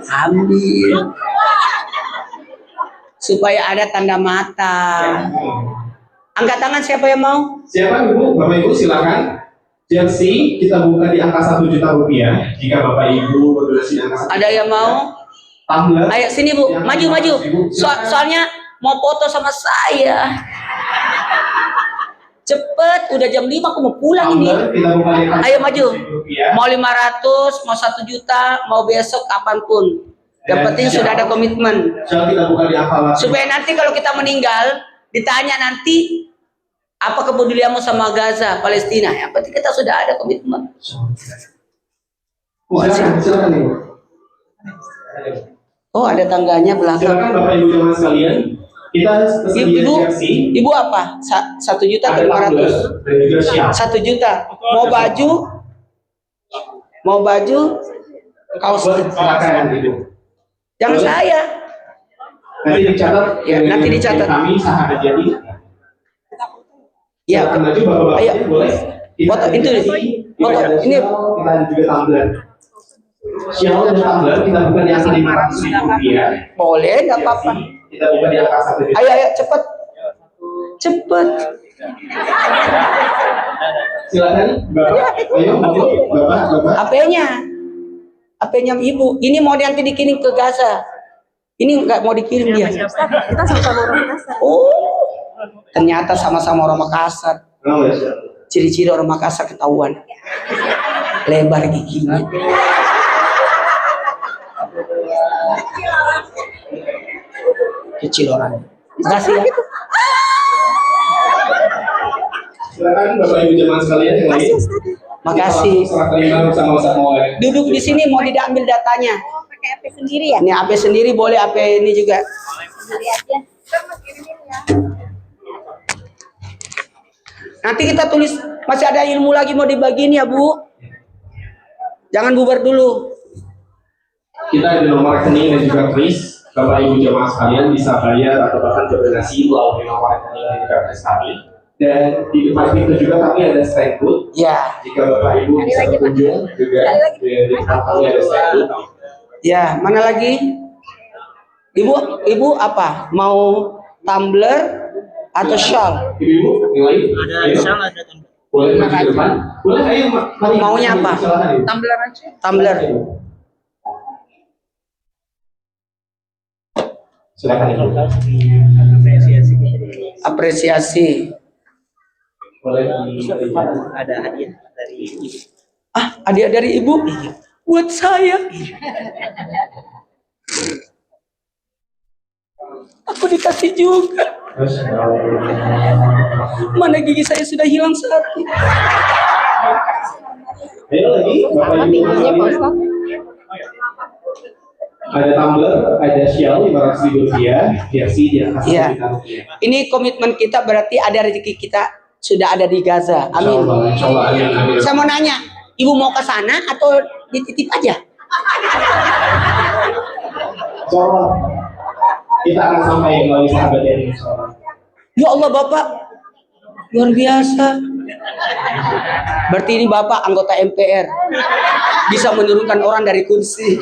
Ambil supaya ada tanda mata. Angkat tangan siapa yang mau? Siapa Ibu? Bapak Ibu silakan. Jersey kita buka di angka 1 juta rupiah. Jika Bapak Ibu berdonasi di angka 1 Ada yang mau? Tumbler. Ayo sini Bu, Yang maju maju. silakan. Soalnya mau foto sama saya. Cepet, udah jam 5 aku mau pulang ini. Tumbler kita buka di angka Ayo maju. 100.000 rupiah. Mau 500, mau 1 juta, mau besok kapanpun. Yang penting sudah ada komitmen. Syal kita buka di angka 8. Supaya nanti kalau kita meninggal, ditanya nanti apa kepedulianmu sama Gaza, Palestina. Yang penting kita sudah ada komitmen. Silakan Ibu. Oh, ada tangganya belakang. Silakan Bapak Ibu jemaah sekalian. Kita tersedia Ibu, jersey. ibu apa? 1 juta Ada atau tumbler 500? dan juga Syal. 1 juta. Mau baju? Mau baju? Kaos. Silakan Ibu. Jangan Boleh. saya. Nanti dicatat. Ya, nanti dicatat. Kami sahabat jadi. Ya, Silakan maju Bapak-bapak ayo. boleh. Kita Foto ada itu. jersey, kita Foto ada ini. Syal, kita ada juga tumbler. Syal dan tumbler kita buka di angka 500.000 rupiah. Boleh, nggak apa-apa. Jersey, kita buka di angka 1 juta. Ayo, cepet. Cepet. Silakan Bapak. Ayo maju Bapak. AP-nya. AP-nya ibu. Ini mau nanti dikirim ke Gaza. Ini nggak mau dikirim dia. Kita sama-sama orang Makassar. Oh, ternyata sama-sama orang Makassar. Oh, ya, Syal. Ciri-ciri orang Makassar ketahuan. Lebar giginya. Kecil orang. Makasih ya. Silakan Bapak Ibu jemaah sekalian yang lain. Makasih. Serah terima bersama Ustaz Maulana. Duduk di sini mau diambil datanya. Pakai HP sendiri ya? Ini AP sendiri boleh, AP ini juga. Sendiri aja. Nanti kita tulis, masih ada ilmu lagi mau dibagiin ya Bu. Jangan bubar dulu. Kita ada nomor rekening dan juga kris. Bapak Ibu jemaah sekalian bisa bayar atau bahkan berdonasi melalui nomor rekening dan juga kris kami. Dan di depan itu juga kami ada stand booth. Ya, Jika Bapak Ibu bisa berkunjung juga di depan kami ada stand booth. ya, mana lagi? Ibu apa? Mau tumbler atau shawl? Ibu, yang lain? Ada shawl, ada tumbler. Boleh maju ke depan? Boleh, ayo mari. Maunya apa? Silakan, Ibu. Tumbler aja. Tumbler. Silakan Ibu. Apresiasi. Boleh Ada hadiah dari ibu. Ah, hadiah dari ibu buat saya. Aku dikasih juga. Mana gigi saya sudah hilang satu. Ayo lagi, Bapak Ibu sekalian. Ada tumbler, ada shawl 500.000 rupiah, jersey di atas Iya. rupiah. Ini komitmen kita berarti ada rezeki kita sudah ada di Gaza. Amin. Insyaallah, amin. Saya mau nanya, ibu mau ke sana atau dititip aja? Insyaallah. Kita akan sampai melalui sahabat ini insyaallah. Ya Allah Bapak, luar biasa. Berarti ini Bapak anggota MPR, bisa menurunkan orang dari kursi.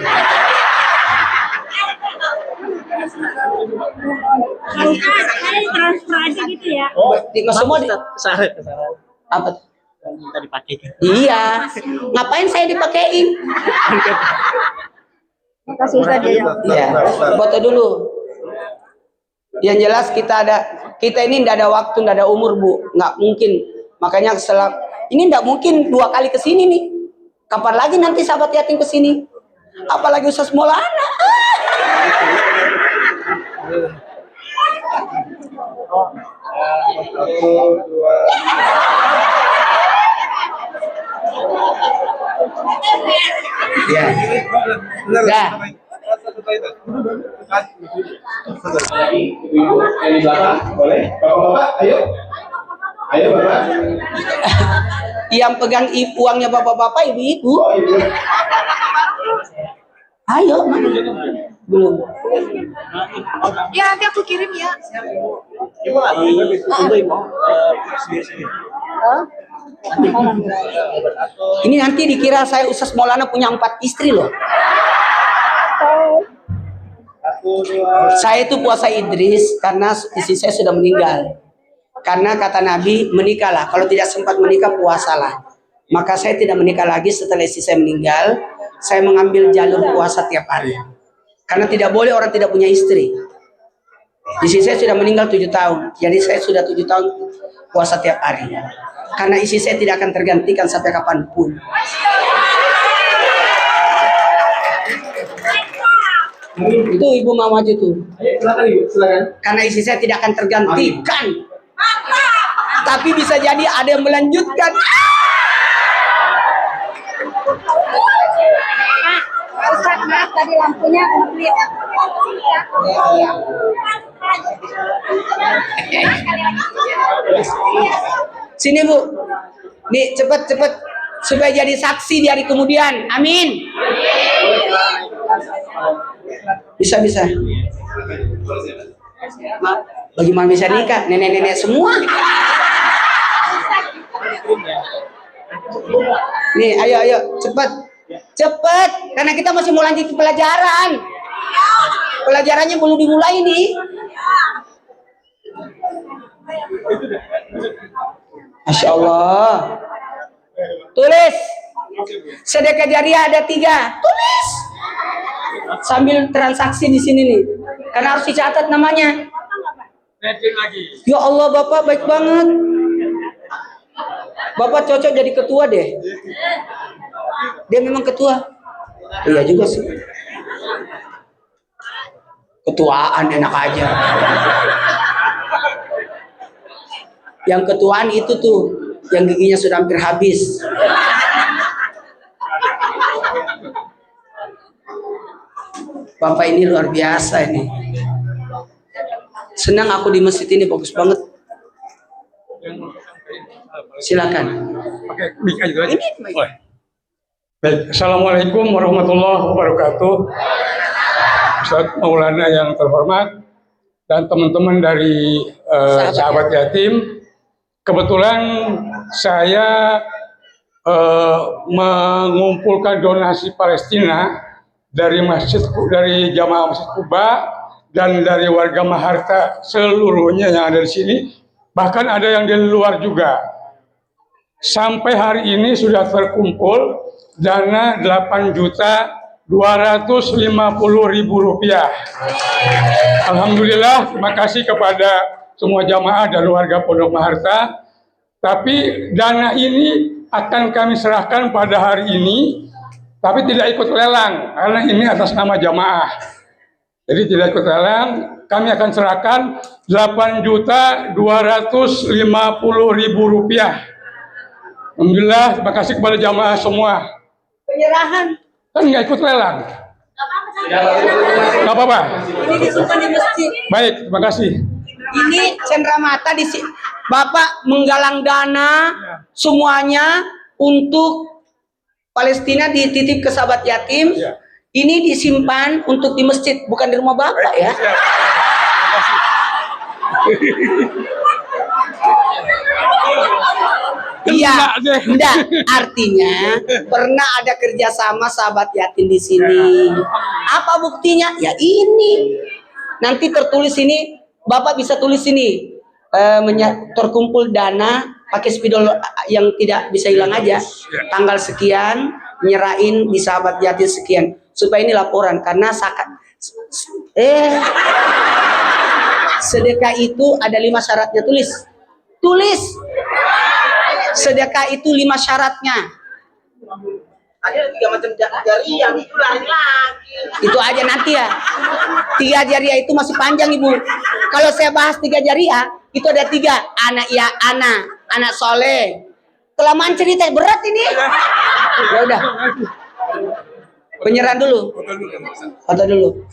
transfer aja gitu ya. Semua di, apa? Minta dipakai. Iya. Ngapain saya dipakein? Makasih Ustaz ya. Iya. Foto dulu. Yang jelas kita ini tidak ada waktu, tidak ada umur, Bu. Nggak mungkin. Makanya ini tidak mungkin 2 kali ke sini nih. Kapan lagi nanti sahabat yatim ke sini? Apalagi Ustaz Maulana. Ya. Dah. Ibu-ibu yang di belakang, boleh? Bapak-bapak, ayo. Ayo, Bapak. Yang pegang uangnya bapak-bapak, ibu-ibu. Oh, ibu. Ayo, mana? Belum. Ya nanti aku kirim ya. Ini nanti dikira saya Ustaz Maulana punya 4 istri loh. Saya itu puasa Idris karena istri saya sudah meninggal. Karena kata Nabi, menikahlah. Kalau tidak sempat menikah, puasalah. Maka saya tidak menikah lagi setelah istri saya meninggal. Saya mengambil jalur puasa tiap hari. Karena tidak boleh orang tidak punya istri. Istri saya sudah meninggal 7 tahun. Jadi saya sudah 7 tahun puasa tiap hari. Karena istri saya tidak akan tergantikan sampai kapanpun. Itu ibu mau maju tuh. Silakan ibu, silakan. Karena istri saya tidak akan tergantikan. Tapi bisa jadi ada yang melanjutkan. Ustaz, maaf tadi lampunya komplit. Sini Bu. Nih cepet supaya jadi saksi di hari kemudian. Amin. Bisa. Bagaimana bisa nikah? Nenek-nenek semua. Nih, ayo, cepet, karena kita masih mau lanjut ke pelajaran. Pelajarannya belum dimulai nih. Masya Allah. Tulis. Sedekah jariah ada 3. Tulis. Sambil transaksi di sini nih. Karena harus dicatat namanya. Ya Allah, Bapak baik banget. Bapak cocok jadi ketua deh. Dia memang ketua. Iya juga sih. Ketuaan enak aja. Yang ketuaan itu tuh, yang giginya sudah hampir habis. Bapak ini luar biasa ini. Senang aku di masjid ini, bagus banget. Silakan. Oke, mic aja dulu. Baik, Assalamualaikum warahmatullahi wabarakatuh. Ustaz Maulana yang terhormat dan teman-teman dari sahabat yatim. Kebetulan saya mengumpulkan donasi Palestina dari jamaah Masjid Kuba dan dari warga Maharta seluruhnya yang ada di sini. Bahkan ada yang di luar juga. Sampai hari ini sudah terkumpul dana Rp8.250.000. Alhamdulillah, terima kasih kepada semua jamaah dan warga Pondok Maharta. Tapi dana ini akan kami serahkan pada hari ini, tapi tidak ikut lelang karena ini atas nama jamaah. Jadi tidak ikut lelang, kami akan serahkan Rp8.250.000. Alhamdulillah, terima kasih kepada jamaah semua. Penyerahan. Kan nggak ikut lelang. Nggak apa-apa. Ini disimpan di masjid. Baik, terima kasih. Ini cenderamata di sini. Bapak menggalang dana semuanya untuk Palestina dititip ke sahabat yatim. Ya. Ini disimpan untuk di masjid, bukan di rumah Bapak ya. Iya, enggak. Artinya pernah ada kerjasama sahabat yatim di sini. Apa buktinya? Ya ini. Nanti tertulis ini Bapak bisa tulis ini terkumpul dana pakai spidol yang tidak bisa hilang aja. Tanggal sekian nyerain di sahabat yatim sekian supaya ini laporan karena sedekah itu ada 5 syaratnya, tulis sedekah itu 5 syaratnya. Ada 3 macam jariah itu lagi. Itu aja nanti ya. 3 jariah itu masih panjang Ibu. Kalau saya bahas 3 jariah itu ada 3. Anak soleh. Kelamaan cerita berat ini. Ya udah. Penyerahan dulu. Foto dulu.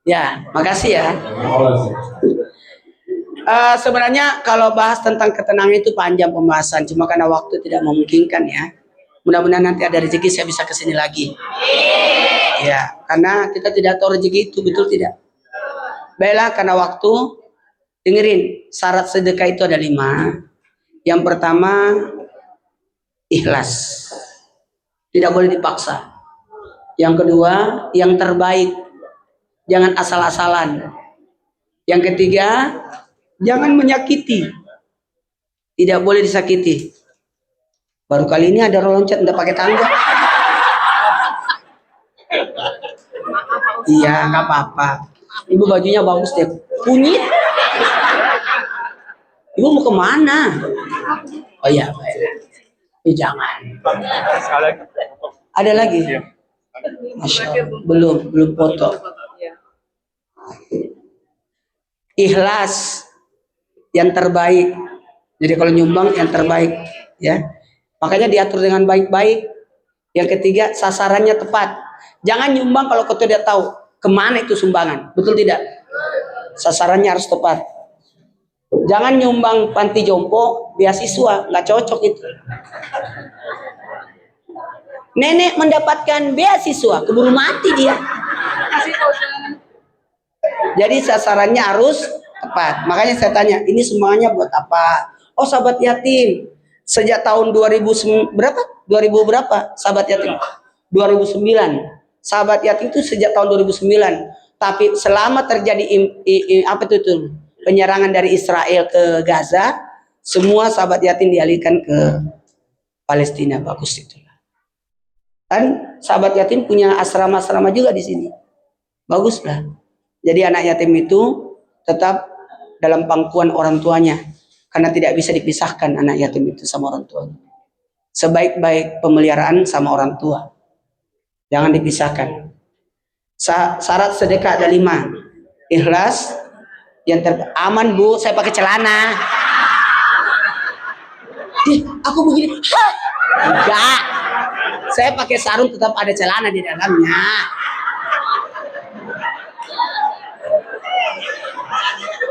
Ya, makasih ya. Sebenarnya kalau bahas tentang ketenangan itu panjang pembahasan, cuma karena waktu tidak memungkinkan ya. Mudah-mudahan nanti ada rezeki saya bisa kesini lagi. Ya, karena kita tidak tahu rezeki itu betul tidak. Baiklah, karena waktu, dengerin syarat sedekah itu ada 5. Yang pertama ikhlas, tidak boleh dipaksa. Yang kedua yang terbaik, jangan asal-asalan. Yang ketiga jangan menyakiti, tidak boleh disakiti. Baru kali ini ada loncat nggak pakai tangga. Iya, nggak apa-apa. Ibu bajunya bagus deh, kunyit. Ibu mau kemana? Oh iya, jangan. Ada lagi? Masya Allah. Belum foto. Ikhlas, yang terbaik. Jadi kalau nyumbang yang terbaik, ya. Makanya diatur dengan baik-baik. Yang ketiga, sasarannya tepat. Jangan nyumbang kalau kau tidak tahu kemana itu sumbangan, betul tidak? Sasarannya harus tepat. Jangan nyumbang panti jompo, beasiswa, nggak cocok itu. Nenek mendapatkan beasiswa, keburu mati dia. Jadi sasarannya harus tepat. Makanya saya tanya, ini semuanya buat apa? Oh, sahabat yatim. Sejak tahun 2000 berapa? 2000 berapa? Sahabat yatim. 2009. Sahabat yatim itu sejak tahun 2009. Tapi selama terjadi penyerangan dari Israel ke Gaza, semua sahabat yatim dialihkan ke Palestina. Bagus itu. Dan sahabat yatim punya asrama-asrama juga di sini. Baguslah. Jadi anak yatim itu tetap dalam pangkuan orang tuanya. Karena tidak bisa dipisahkan anak yatim itu sama orang tuanya. Sebaik-baik pemeliharaan sama orang tua. Jangan dipisahkan. Syarat sedekah ada 5. Ikhlas. Aman Bu, saya pakai celana. Aku begini. Hah? Enggak. Saya pakai sarung tetap ada celana di dalamnya.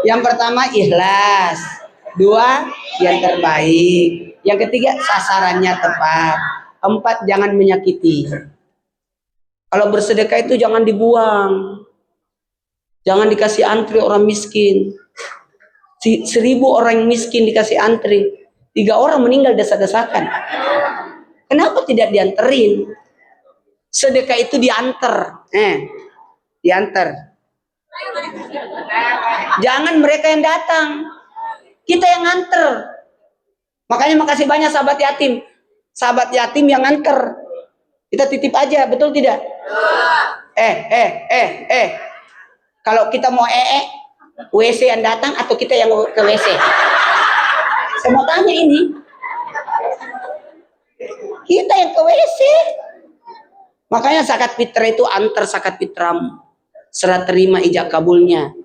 Yang pertama ikhlas. 2 yang terbaik. Yang ketiga sasarannya tepat. 4 jangan menyakiti. Kalau bersedekah itu jangan dibuang. Jangan dikasih antri orang miskin. 1000 orang miskin dikasih antri. 3 orang meninggal desak-desakan. Kenapa tidak dianterin? Sedekah itu diantar. Diantar. Jangan mereka yang datang. Kita yang nganter. Makanya makasih banyak sahabat yatim. Sahabat yatim yang nganter. Kita titip aja, betul tidak? Kalau kita mau WC yang datang atau kita yang ke WC? Saya mau tanya ini. Kita yang ke WC. Makanya zakat fitrah itu antar zakat fitramu. Serah terima ijab kabulnya.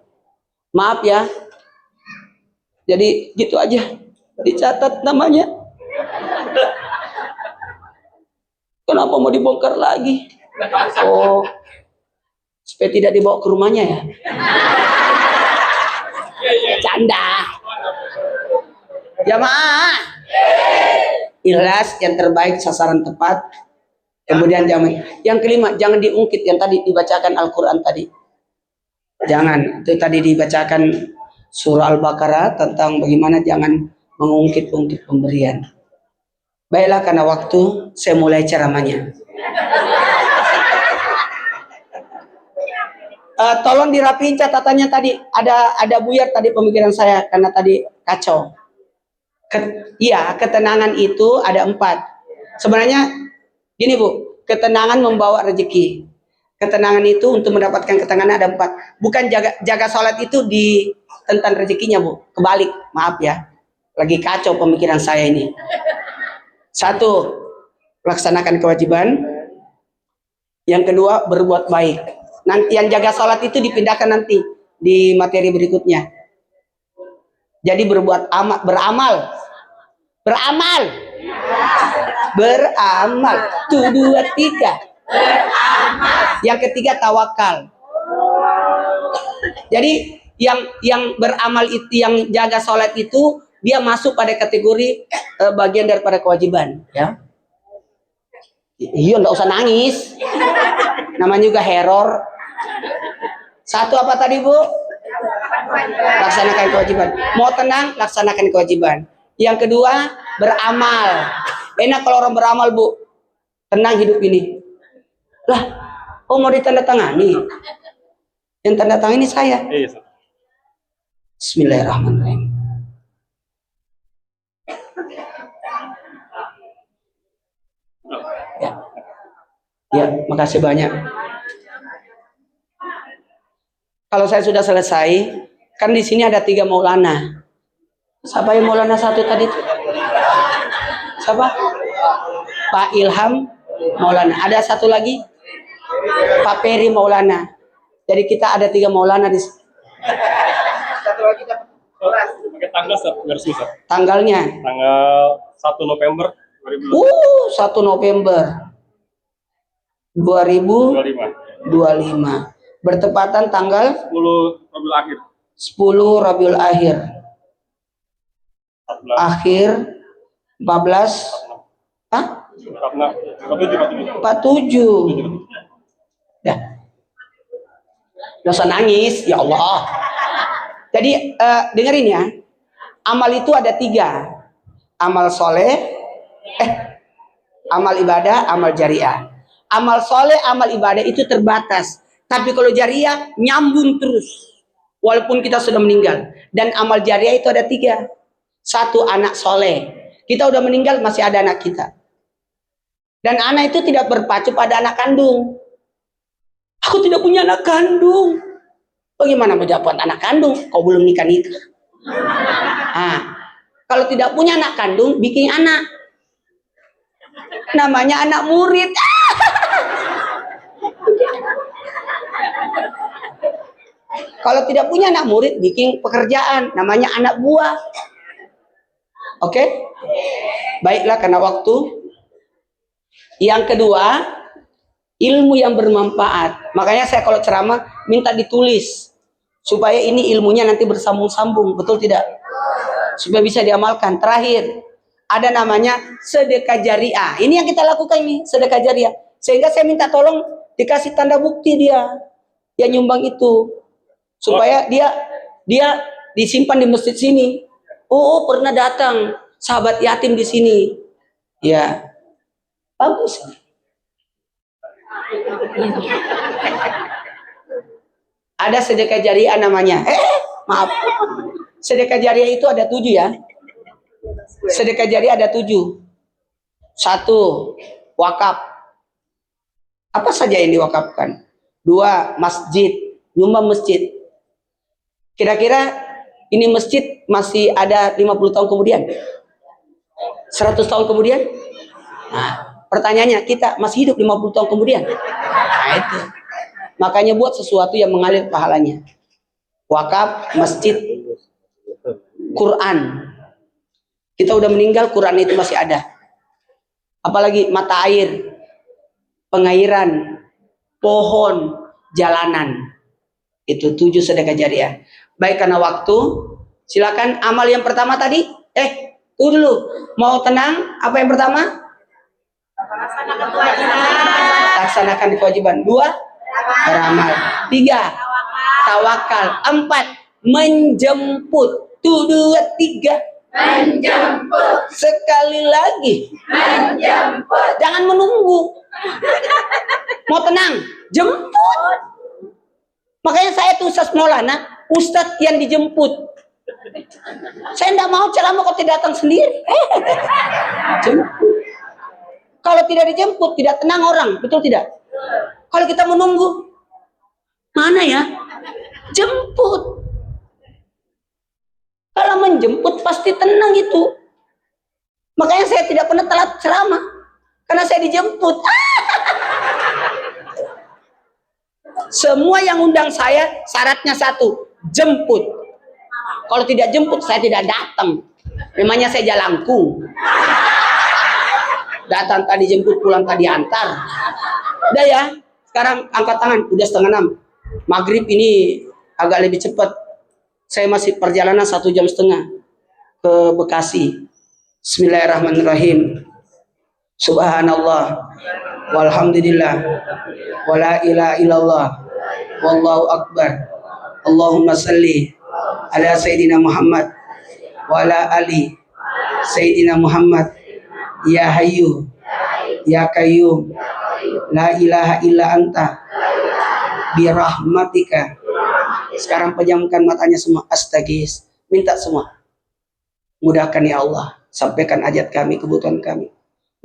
Maaf ya. Jadi gitu aja. Dicatat namanya. Kenapa mau dibongkar lagi? Oh, supaya tidak dibawa ke rumahnya ya. Canda. Jamaah. Ikhlas, yang terbaik, sasaran tepat. Kemudian yang kelima, jangan diungkit yang tadi dibacakan Al-Quran tadi. Jangan, itu tadi dibacakan surah Al-Baqarah tentang bagaimana jangan mengungkit-ungkit pemberian. Baiklah, karena waktu saya mulai ceramahnya. Tolong dirapiin catatannya tadi. Ada buyar tadi pemikiran saya karena tadi kacau. Iya, ketenangan itu ada 4. Sebenarnya gini Bu, ketenangan membawa rezeki. Ketenangan itu untuk mendapatkan ketenangan ada 4. Bukan jaga sholat itu di tentang rezekinya Bu. Kebalik, maaf ya. Lagi kacau pemikiran saya ini. 1, laksanakan kewajiban. Yang kedua, berbuat baik. Nanti yang jaga sholat itu dipindahkan nanti di materi berikutnya. Jadi beramal. Tuh 2, 3. Yang ketiga tawakal. Jadi yang beramal itu, yang jaga sholat itu dia masuk pada kategori bagian daripada kewajiban. Ya. Iya, nggak usah nangis. Namanya juga error. 1 apa tadi Bu? Laksanakan kewajiban. Mau tenang, laksanakan kewajiban. Yang kedua, beramal. Enak kalau orang beramal Bu. Tenang hidup ini. Lah, mau ditandatangani? Yang tanda tangan ini saya. Bismillahirrahmanirrahim. Ya, makasih banyak. Kalau saya sudah selesai, kan di sini ada 3 Maulana. Siapa yang Maulana 1 tadi? Siapa? Pak Ilham Maulana. Ada 1 lagi? Pak Peri Maulana. Jadi kita ada 3 Maulana di sini. Satu lagi pakai tanggal biar susah. Tanggalnya? Tanggal 1 November 2025. 1 November 2025. Bertepatan tanggal 10 Rabiul Akhir. 10 Rabiul Akhir. Akhir 14. Hah? 47. Ya. Gak usah nangis, ya Allah. Jadi dengerin ya. Amal itu ada 3. Amal soleh, amal ibadah, amal jariah. Amal soleh, amal ibadah itu terbatas. Tapi kalau jariah nyambung terus. Walaupun kita sudah meninggal. Dan amal jariah itu ada 3. 1, anak soleh. Kita udah meninggal masih ada anak kita. Dan anak itu tidak berpacu pada anak kandung. Aku tidak punya anak kandung. Bagaimana mau dapat anak kandung? Kau belum nikah-nikah. Kalau tidak punya anak kandung, bikin anak. Namanya anak murid. Kalau tidak punya anak murid, bikin pekerjaan. Namanya anak buah. Oke? Baiklah karena waktu. Yang kedua, ilmu yang bermanfaat. Makanya saya kalau ceramah minta ditulis. Supaya ini ilmunya nanti bersambung-sambung. Betul tidak? Supaya bisa diamalkan. Terakhir, ada namanya sedekah jariah. Ini yang kita lakukan ini, sedekah jariah. Sehingga saya minta tolong dikasih tanda bukti dia yang nyumbang itu. Supaya dia disimpan di masjid sini. Oh, pernah datang sahabat yatim di sini. Ya. Bagus. Ada sedekah jariah namanya. Maaf. Sedekah jariah itu ada 7 ya. Sedekah jariah ada 7. 1, wakaf. Apa saja yang diwakafkan? 2, masjid. Nyumbang masjid. Kira-kira ini masjid masih ada 50 tahun kemudian? 100 tahun kemudian? Nah, pertanyaannya, kita masih hidup 50 tahun kemudian? Nah, itu. Makanya buat sesuatu yang mengalir pahalanya. Wakaf, masjid, Quran. Kita udah meninggal, Quran itu masih ada. Apalagi mata air, pengairan, pohon, jalanan. Itu 7 sedekah jariah. Baik, karena waktu, silakan amal yang pertama tadi. Tunggu dulu. Mau tenang? Apa yang pertama? Laksanakan kewajiban. 2, beramal. 3, tawakal. 4, menjemput. 2, 3. Menjemput. Sekali lagi. Menjemput. Jangan menunggu. Mau tenang? Jemput. Makanya saya tuh Ustaz Maulana, Ustadz yang dijemput. Saya tidak mau ceramah kok tidak datang sendiri. Jemput. Kalau tidak dijemput, tidak tenang orang, betul tidak? Kalau kita menunggu, mana ya? Jemput. Kalau menjemput pasti tenang itu. Makanya saya tidak pernah telat ceramah, karena saya dijemput. Semua yang undang saya, syaratnya satu, jemput. Kalau tidak jemput, saya tidak datang. Memangnya saya jalangkung. Datang tadi jemput, pulang tadi antar. Udah ya, sekarang angkat tangan, udah 5:30. Maghrib ini agak lebih cepat. Saya masih perjalanan 1,5 jam ke Bekasi. Bismillahirrahmanirrahim. Subhanallah, walhamdulillah, wala ilaha illallah, wallahu akbar. Allahumma salli ala Sayyidina Muhammad wa ala ali Sayyidina Muhammad. Ya Hayyu Ya Qayyum la ilaha illa anta birahmatika. Sekarang pejamkan matanya semua, astagis, minta semua. Mudahkan ya Allah, sampaikan hajat kami, kebutuhan kami.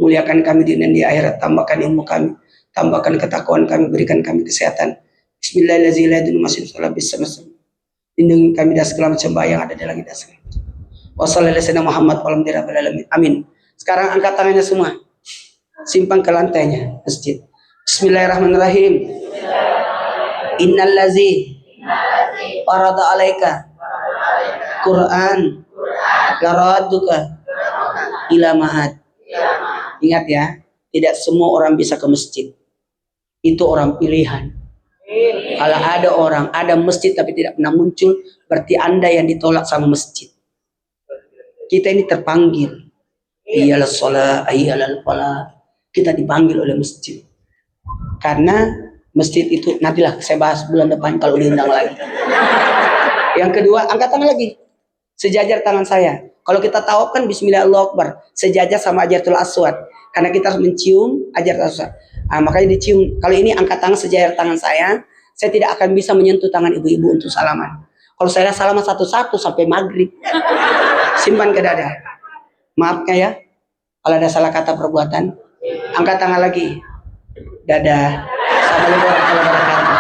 Muliakan kami di dunia di akhirat, tambahkan ilmu kami, tambahkan ketakwaan kami, berikan kami kesehatan. Bismillahirrahmanirrahim. Lindungi kami dari segala macam bahaya yang ada di langit dan segala macam. Wassalamualaikum warahmatullahi wabarakatuh. Amin. Sekarang angkat tangannya semua, simpan ke lantainya masjid. Bismillahirrahmanirrahim. Innallazi farada alaika Quran laraduka ila mahad. Ingat ya, tidak semua orang bisa ke masjid. Itu orang pilihan. Kalau ada orang, ada masjid tapi tidak pernah muncul, berarti Anda yang ditolak sama masjid. Kita ini terpanggil. Iyalah sholat, iyalah falah. Kita dipanggil oleh masjid. Karena masjid itu, nantilah saya bahas bulan depan kalau diundang lagi. Yang kedua, angkat tangan lagi. Sejajar tangan saya. Kalau kita tahu kan Bismillahirrahmanirrahim, sejajar sama Hajarul Aswad. Karena kita harus mencium Hajarul Aswad. Nah, makanya dicium. Kalau ini angkat tangan sejajar tangan saya tidak akan bisa menyentuh tangan ibu-ibu untuk salaman. Kalau saya salaman satu-satu sampai maghrib, simpan ke dada. Maafnya ya, kalau ada salah kata perbuatan. Angkat tangan lagi. Dadah. Assalamualaikum warahmatullahi wabarakatuh.